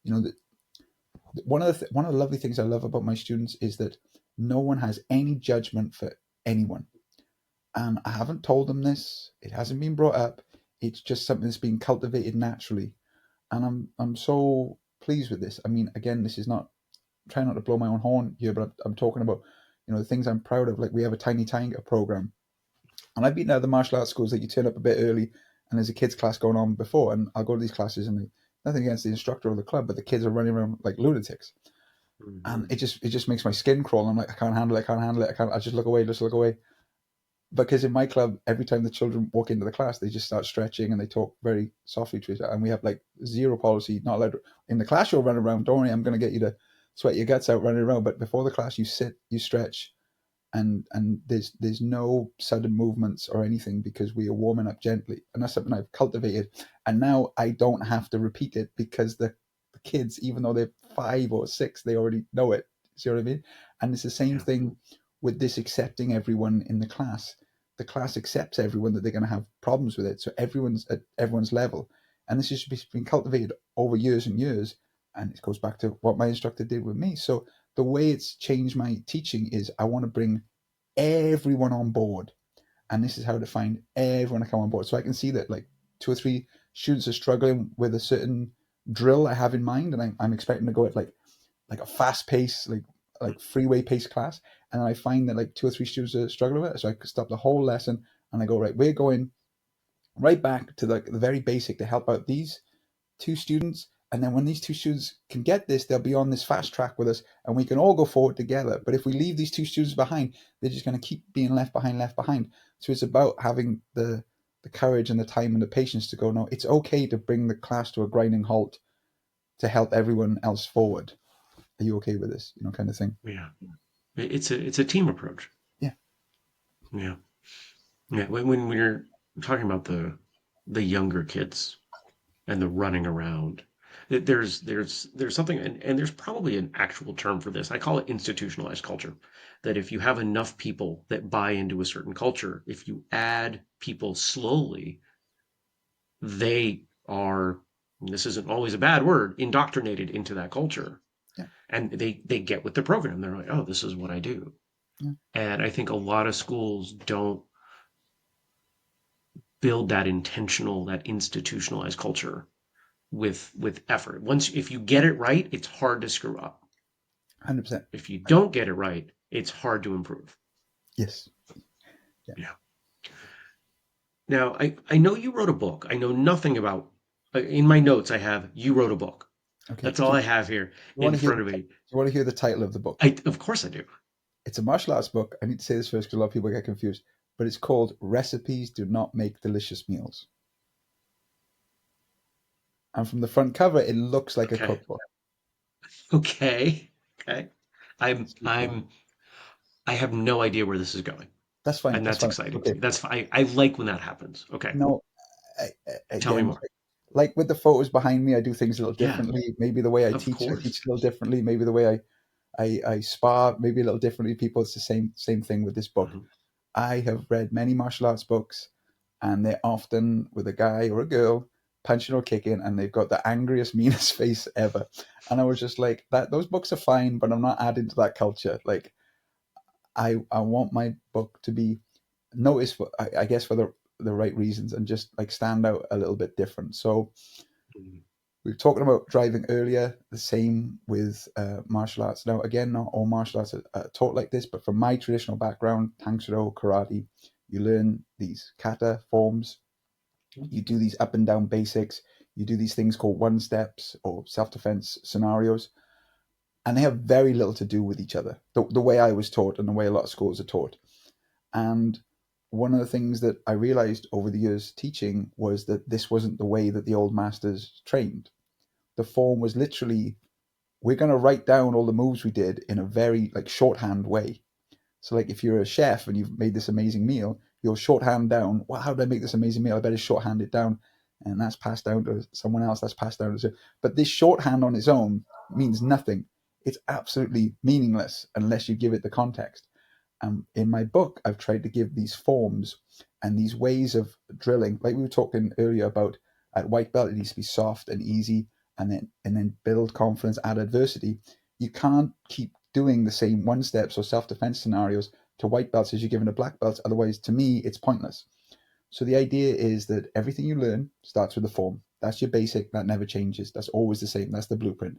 Speaker 1: you know the, one of the lovely things I love about my students is that no one has any judgment for anyone, and I haven't told them this. It hasn't been brought up. It's just something that's been cultivated naturally, and I'm so pleased with this. I mean, again, this is not trying not to blow my own horn here, but I'm talking about the things I'm proud of. Like we have a Tiny Tiger program, and I've been to other martial arts schools that you turn up a bit early, and there's a kids class going on before, and I'll go to these classes, and nothing against the instructor or the club, but the kids are running around like lunatics, and
Speaker 2: Hmm.
Speaker 1: it just makes my skin crawl. I'm like, I can't handle it, I can't handle it, I can't. I just look away, just look away. Because in my club, every time the children walk into the class, they just start stretching and they talk very softly to each other. And we have like zero policy, not allowed in the class. You'll run around. Don't worry, I'm going to get you to sweat your guts out running around. But before the class, you sit, you stretch, and there's no sudden movements or anything because we are warming up gently. And that's something I've cultivated. And now I don't have to repeat it because the kids, even though they're 5 or 6, they already know it. See what I mean? And it's the same
Speaker 2: Yeah.
Speaker 1: thing with this accepting everyone in the class. The class accepts everyone that they're going to have problems with it, so everyone's at everyone's level. And this has been cultivated over years and years. And it goes back to what my instructor did with me. So the way it's changed my teaching is I want to bring everyone on board, and this is how to find everyone to come on board. So I can see that like 2 or 3 students are struggling with a certain drill I have in mind, and I'm expecting to go at like a fast pace, like freeway pace class, and I find that like 2 or 3 students are struggling with it. So I stop the whole lesson and I go, right, we're going right back to the very basic to help out these 2 students. And then when these 2 students can get this, they'll be on this fast track with us and we can all go forward together. But if we leave these 2 students behind, they're just going to keep being left behind, left behind. So it's about having the courage and the time and the patience to go, no, it's okay to bring the class to a grinding halt to help everyone else forward. Are you okay with this? Kind of thing.
Speaker 2: Yeah. It's a team approach.
Speaker 1: Yeah.
Speaker 2: Yeah. Yeah. When you're talking about the younger kids and the running around, there's something and there's probably an actual term for this. I call it institutionalized culture. That if you have enough people that buy into a certain culture, if you add people slowly, they are, and this isn't always a bad word, indoctrinated into that culture.
Speaker 1: Yeah.
Speaker 2: And they get with the program. They're like, oh, this is what I do.
Speaker 1: Yeah.
Speaker 2: And I think a lot of schools don't build that intentional, that institutionalized culture with effort. Once if you get it right, it's hard to screw up.
Speaker 1: 100%.
Speaker 2: If you don't get it right, it's hard to improve.
Speaker 1: Yes. Yeah.
Speaker 2: Yeah. Now, I know you wrote a book. I know nothing about in my notes I have you wrote a book.
Speaker 1: Okay.
Speaker 2: That's all I have here
Speaker 1: You want
Speaker 2: in
Speaker 1: to hear
Speaker 2: front
Speaker 1: the
Speaker 2: of me.
Speaker 1: You want to hear the title of the book?
Speaker 2: Of course I do.
Speaker 1: It's a martial arts book. I need to say this first because a lot of people get confused. But it's called Recipes Do Not Make Delicious Meals. And from the front cover, it looks like a
Speaker 2: Okay.
Speaker 1: cookbook.
Speaker 2: Okay. Okay. I'm
Speaker 1: It's really cool.
Speaker 2: I'm I have no idea where this is going,
Speaker 1: That's fine.
Speaker 2: and
Speaker 1: That's
Speaker 2: that's
Speaker 1: fine.
Speaker 2: exciting to
Speaker 1: Okay.
Speaker 2: me. I like when that happens. Okay.
Speaker 1: No,
Speaker 2: Tell me
Speaker 1: again,
Speaker 2: more.
Speaker 1: like with the photos behind me, I do things a little
Speaker 2: Yeah,
Speaker 1: differently. Maybe the way
Speaker 2: of
Speaker 1: I
Speaker 2: course.
Speaker 1: teach a little differently. Maybe the way I spar, maybe a little differently. People, it's the same thing with this book.
Speaker 2: Mhm.
Speaker 1: I have read many martial arts books, and they're often with a guy or a girl punching or kicking, and they've got the angriest, meanest face ever. And I was just like, that those books are fine, but I'm not adding to that culture. Like, I want my book to be noticed for, I guess, for the right reasons and just like stand out a little bit different. So
Speaker 2: Mhm.
Speaker 1: we were talking about driving earlier, the same with martial arts. Now, again, not all martial arts are taught like this, but from my traditional background, Tangsuro, karate, you learn these kata forms, you do these up and down basics, you do these things called one steps or self defense scenarios, and they have very little to do with each other, the way I was taught and the way a lot of schools are taught. And one of the things that I realized over the years teaching was that this wasn't the way that the old masters trained. The form was literally, we're going to write down all the moves we did in a very like shorthand way. So like if you're a chef and you've made this amazing meal, you'll shorthand down, well, how did I make this amazing meal? I better shorthand it down. And that's passed down to someone else, that's passed down to, but this shorthand on its own means nothing. It's absolutely meaningless unless you give it the context. In my book, I've tried to give these forms and these ways of drilling, like we were talking earlier about at white belt, it needs to be soft and easy, and then build confidence, add adversity. You can't keep doing the same one steps or self defense scenarios to white belts as you're given to black belts. Otherwise, to me, it's pointless. So the idea is that everything you learn starts with a form. That's your basic. That never changes. That's always the same. That's the blueprint.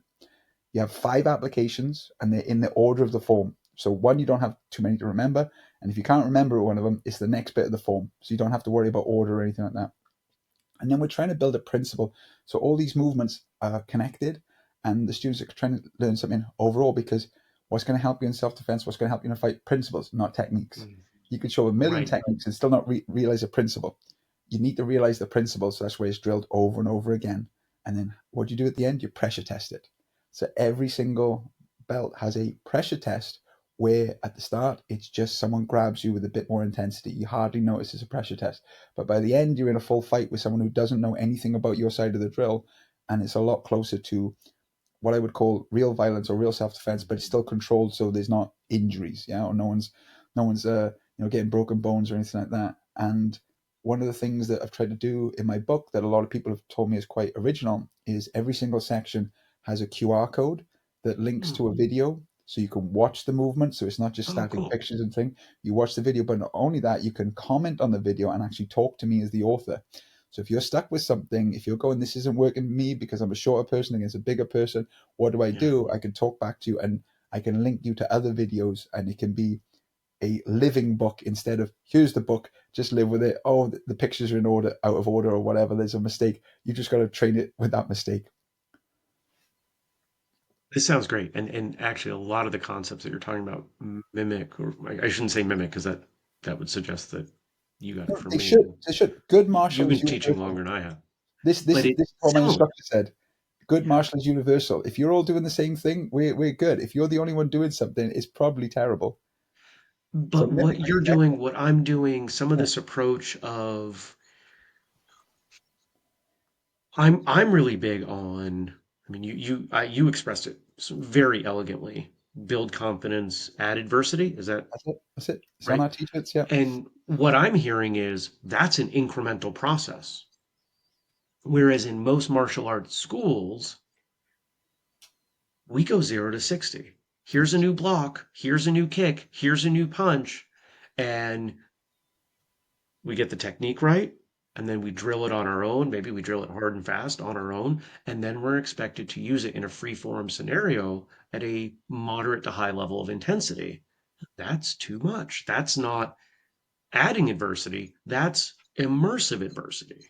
Speaker 1: You have 5 applications, and they're in the order of the form. So one, you don't have too many to remember, and if you can't remember one of them, it's the next bit of the form. So you don't have to worry about order or anything like that. And then we're trying to build a principle. So all these movements are connected, and the students are trying to learn something overall because what's going to help you in self defense, what's going to help you in a fight, principles, not techniques.
Speaker 2: Mhm.
Speaker 1: You can show a million
Speaker 2: Right.
Speaker 1: techniques and still not realize a principle. You need to realize the principle, so that's where it's drilled over and over again. And then what do you do at the end? You pressure test it. So every single belt has a pressure test where at the start it's just someone grabs you with a bit more intensity. You hardly notice it's a pressure test. But by the end, you're in a full fight with someone who doesn't know anything about your side of the drill, and it's a lot closer to what I would call real violence or real self defense, but it's still controlled, so there's not injuries, yeah, or no one's getting broken bones or anything like that. And one of the things that I've tried to do in my book that a lot of people have told me is quite original is every single section has a QR code that links
Speaker 2: Hmm.
Speaker 1: to a video. So you can watch the movement. So it's not just
Speaker 2: Oh,
Speaker 1: static
Speaker 2: cool.
Speaker 1: pictures and thing. You watch the video, but not only that, you can comment on the video and actually talk to me as the author. So if you're stuck with something, if you're going, this isn't working for me because I'm a shorter person against a bigger person, what do I
Speaker 2: Yeah.
Speaker 1: do? I can talk back to you and I can link you to other videos, and it can be a living book instead of here's the book, just live with it. Oh, the pictures are in order, out of order, or whatever. There's a mistake. You just got to train it with that mistake.
Speaker 2: This sounds great. And actually a lot of the concepts that you're talking about mimic, or I shouldn't say mimic because that would suggest that you got it
Speaker 1: No,
Speaker 2: from
Speaker 1: they
Speaker 2: me
Speaker 1: should.
Speaker 2: and
Speaker 1: They should. Good
Speaker 2: you've
Speaker 1: martial is
Speaker 2: been teaching
Speaker 1: universal.
Speaker 2: longer than I have.
Speaker 1: This this
Speaker 2: But
Speaker 1: is this
Speaker 2: it's
Speaker 1: is what my
Speaker 2: similar.
Speaker 1: instructor said. Good
Speaker 2: Yeah.
Speaker 1: martial is universal. If you're all doing the same thing, we're good. If you're the only one doing something, it's probably terrible. So
Speaker 2: But
Speaker 1: mimic
Speaker 2: what
Speaker 1: makes
Speaker 2: you're
Speaker 1: sense.
Speaker 2: doing, what I'm doing, some of
Speaker 1: Yeah,
Speaker 2: this approach of I'm really big on, I mean, you expressed it very elegantly. Build confidence, add adversity. Is that
Speaker 1: that's it. That's it. It's on
Speaker 2: right?
Speaker 1: our t-shirts. Yeah,
Speaker 2: And what I'm hearing is that's an incremental process. Whereas in most martial arts schools, we go 0 to 60. Here's a new block, here's a new kick, here's a new punch, and we get the technique right, and then we drill it on our own. Maybe we drill it hard and fast on our own, and then we're expected to use it in a free form scenario at a moderate to high level of intensity. That's too much. That's not adding adversity, that's immersive adversity.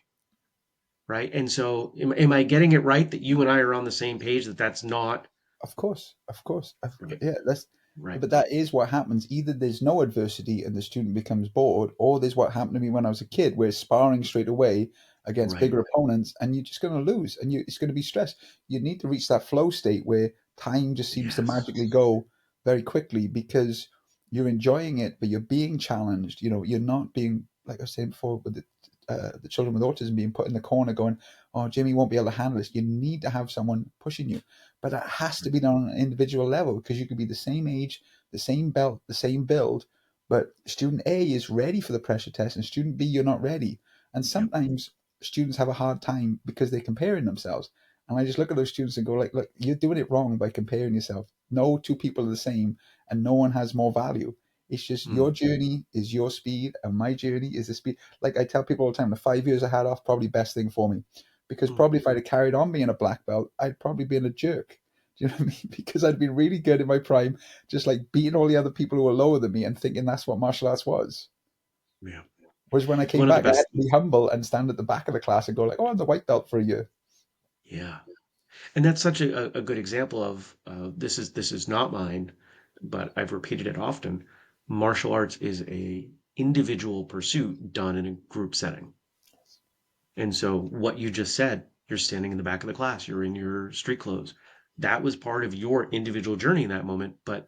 Speaker 2: Right. And so, am I getting it right that you and I are on the same page that that's not
Speaker 1: Of course, of course.
Speaker 2: Right.
Speaker 1: Yeah, that's.
Speaker 2: Right.
Speaker 1: But that is what happens. Either there's no adversity and the student becomes bored, or there's what happened to me when I was a kid, where sparring straight away against
Speaker 2: Right.
Speaker 1: bigger opponents, and you're just going to lose, and it's going to be stress. You need to reach that flow state where time just seems to
Speaker 2: Yes.
Speaker 1: magically go very quickly because you're enjoying it, but you're being challenged. You're not being, like I was saying before, with the children with autism being put in the corner, going, "Oh, Jimmy won't be able to handle this." You need to have someone pushing you, but it has to be done on an individual level because you could be the same age, the same belt, the same build, but student A is ready for the pressure test and student B, you're not ready. And
Speaker 2: Yep.
Speaker 1: sometimes students have a hard time because they're comparing themselves. And I just look at those students and go, like, look, you're doing it wrong by comparing yourself. No two people are the same and no one has more value. It's just
Speaker 2: Mm.
Speaker 1: your journey is your speed and my journey is the speed. Like I tell people all the time, the 5 years I had off, probably best thing for me. Because
Speaker 2: Mm.
Speaker 1: probably if I'd have carried on being a black belt, I'd probably been a jerk. Do you know what I mean? Because I'd been really good in my prime, just like beating all the other people who were lower than me and thinking that's what martial arts was.
Speaker 2: Yeah.
Speaker 1: Whereas when I came
Speaker 2: One of the
Speaker 1: back, I had
Speaker 2: best.
Speaker 1: to be humble and stand at the back of the class and go like, "Oh, I'm the white belt for a year."
Speaker 2: Yeah. And that's such a good example of this is not mine, but I've repeated it often. Martial arts is a individual pursuit done in a group setting. And so what you just said, you're standing in the back of the class, you're in your street clothes. That was part of your individual journey in that moment, but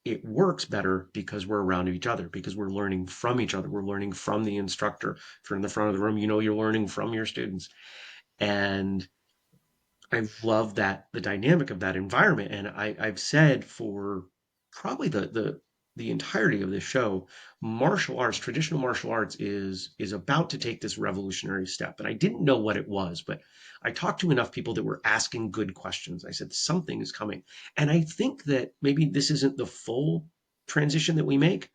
Speaker 2: it works better because we're around each other, because we're learning from each other. We're learning from the instructor. If you're in the front of the room, you're learning from your students. And I love that the dynamic of that environment. And I've said for probably the entirety of this show, martial arts, traditional martial arts is about to take this revolutionary step. And I didn't know what it was, but I talked to enough people that were asking good questions. I said, something is coming. And I think that maybe this isn't the full transition that we make,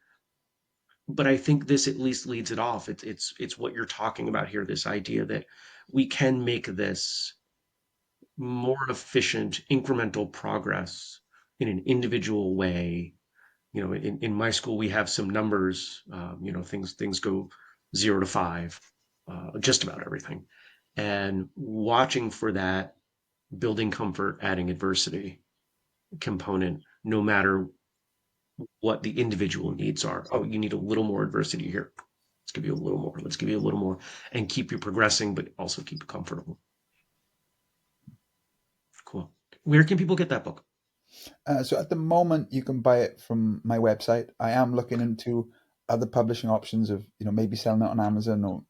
Speaker 2: but I think this at least leads it off. It's what you're talking about here, this idea that we can make this more efficient, incremental progress in an individual way. In my school, we have some numbers. Things go 0 to 5, just about everything. And watching for that building comfort, adding adversity component, no matter what the individual needs are. Oh, you need a little more adversity here. Let's give you a little more. Let's give you a little more, and keep you progressing, but also keep you comfortable. Cool. Where can people get that book?
Speaker 1: So at the moment, you can buy it from my website. I am looking
Speaker 2: Okay.
Speaker 1: into other publishing options of maybe selling it on Amazon or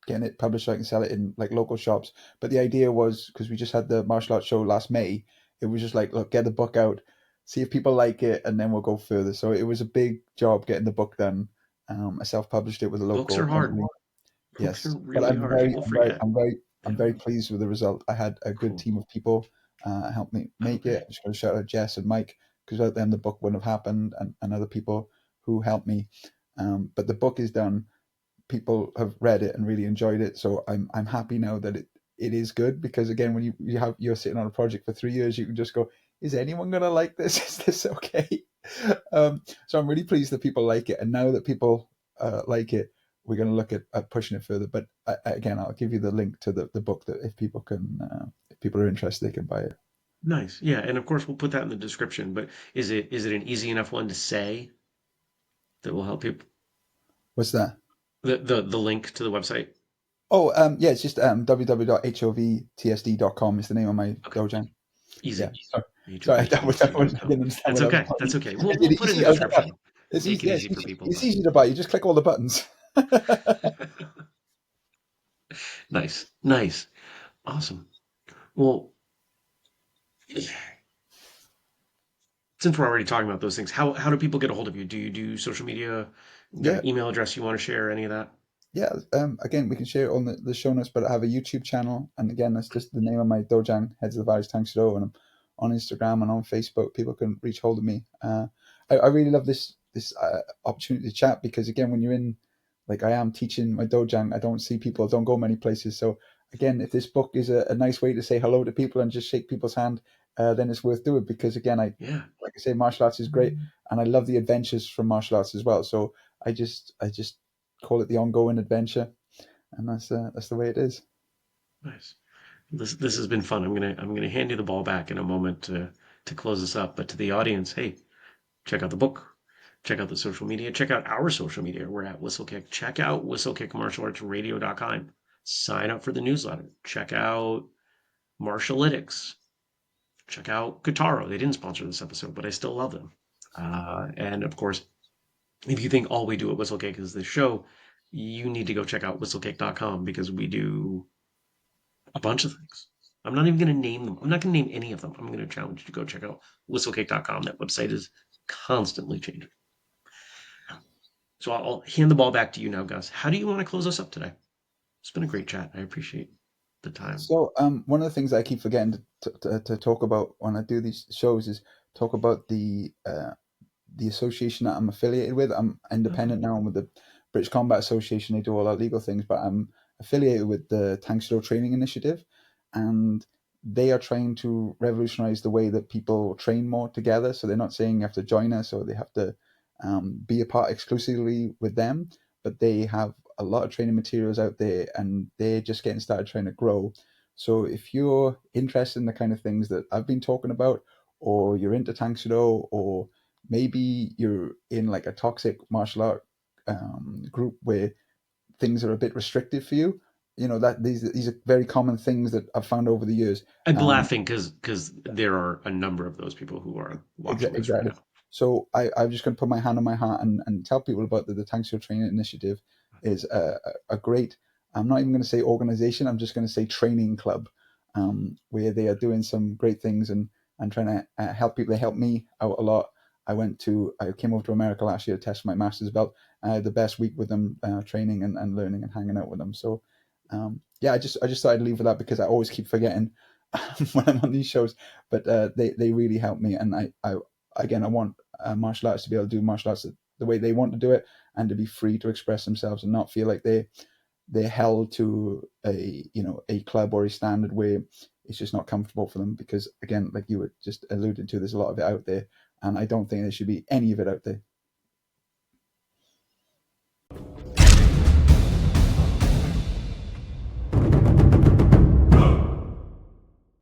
Speaker 1: getting it published so I can sell it in like local shops. But the idea was because we just had the martial arts show last May, it was just like, look, get the book out, see if people like it, and then we'll go further. So it was a big job getting the book done. I self-published it with a
Speaker 2: Books are
Speaker 1: local
Speaker 2: hard.
Speaker 1: company.
Speaker 2: Books are
Speaker 1: Yes, but
Speaker 2: really hard. People forget.
Speaker 1: I'm
Speaker 2: Yeah.
Speaker 1: very pleased with the result. I had a good
Speaker 2: Cool.
Speaker 1: team of people help me make it.
Speaker 2: Okay.
Speaker 1: I'm just going to shout out Jess and Mike because without them the book wouldn't have happened, and other people who helped me. But the book is done. People have read it and really enjoyed it, so I'm happy now that it is good because again, when you're sitting on a project for 3 years, you can just go, is anyone going to like this? Is this okay? So I'm really pleased that people like it, and now that people like it, we're going to look at pushing it further. But again, I'll give you the link to the book that if people are interested, they can buy it.
Speaker 2: Nice. Yeah, and of course we'll put that in the description, but is it an easy enough one to say that will help people?
Speaker 1: What's that?
Speaker 2: The link to the website?
Speaker 1: Oh, yeah, it's just www.hovtsd.com is the name of my
Speaker 2: Okay.
Speaker 1: dojo. Yeah,
Speaker 2: Easy.
Speaker 1: sorry, I
Speaker 2: HOVTSD.com.
Speaker 1: didn't understand
Speaker 2: That's
Speaker 1: what I was
Speaker 2: okay.
Speaker 1: about.
Speaker 2: That's okay.
Speaker 1: I
Speaker 2: We'll
Speaker 1: did it
Speaker 2: put it in
Speaker 1: easy.
Speaker 2: the
Speaker 1: I was like, oh,
Speaker 2: description.
Speaker 1: it's
Speaker 2: Make
Speaker 1: easy.
Speaker 2: it
Speaker 1: Yeah,
Speaker 2: easy for people,
Speaker 1: it's
Speaker 2: but
Speaker 1: easy to buy. You just click all the buttons.
Speaker 2: nice. Nice. Awesome. Well, since we're already talking about those things, how do people get a hold of you? Do you do social media? Got
Speaker 1: Yeah,
Speaker 2: an email address you want to share? Any of that?
Speaker 1: yeah. Again, we can share it on the show notes, but I have a YouTube channel, and again, that's just the name of my dojang, Heads of the Valley's Tang Sado, and I'm on Instagram and on Facebook. People can reach hold of me. I really love this opportunity to chat because again, when you're in, like I am teaching my dojang, I don't see people, I don't go many places. So again, if this book is a nice way to say hello to people and just shake people's hand, then it's worth doing because again,
Speaker 2: Yeah.
Speaker 1: like I say, martial arts is great, and I love the adventures from martial arts as well. So I just call it the ongoing adventure, and that's the way it is.
Speaker 2: Nice. This has been fun. I'm gonna hand you the ball back in a moment to to close us up. But to the audience, hey, check out the book, check out the social media, check out our social media. We're at Whistlekick. Check out whistlekickmartialartsradio.com. Sign up for the newsletter. Check out Martialytics. Check out Guitaro. They didn't sponsor this episode, but I still love them. And of course, if you think all we do at Whistlekick is this show, you need to go check out whistlekick.com because we do a bunch of things. I'm not even going to name them. I'm not going to name any of them. I'm going to challenge you to go check out whistlekick.com. That website is constantly changing. So I'll hand the ball back to you now, Gus. How do you want to close us up today? It's been a great chat. I appreciate the time.
Speaker 1: So, one of the things I keep forgetting to talk about when I do these shows is talk about the association that I'm affiliated with. I'm independent now. I'm with the British Combat Association. They do all our legal things, but I'm affiliated with the Tankstore Training Initiative, and they are trying to revolutionize the way that people train more together. So they're not saying you have to join us or they have to be a part exclusively with them, but they have a lot of training materials out there, and they're just getting started trying to grow. So if you're interested in the kind of things that I've been talking about, or you're into Tankstore, or maybe you're in like a toxic martial art group where things are a bit restrictive for you, that these are very common things that I've found over the years.
Speaker 2: I'm
Speaker 1: um,
Speaker 2: laughing because there are a number of those people who are watching this right
Speaker 1: exactly.
Speaker 2: now.
Speaker 1: So I'm just going to put my hand on my heart and tell people about the Tankstore Training Initiative is a great, I'm not even going to say organization, I'm just going to say training club, where they are doing some great things and trying to help people. They helped me out a lot. I came over to America last year to test my master's belt. I had the best week with them, training and learning and hanging out with them. So, yeah, I just thought I'd leave with that because I always keep forgetting when I'm on these shows, but they really helped me. And I want martial arts to be able to do martial arts the way they want to do it, and to be free to express themselves and not feel like they're held to a club or a standard where it's just not comfortable for them. Because again, like you were just alluded to, there's a lot of it out there, and I don't think there should be any of it out there.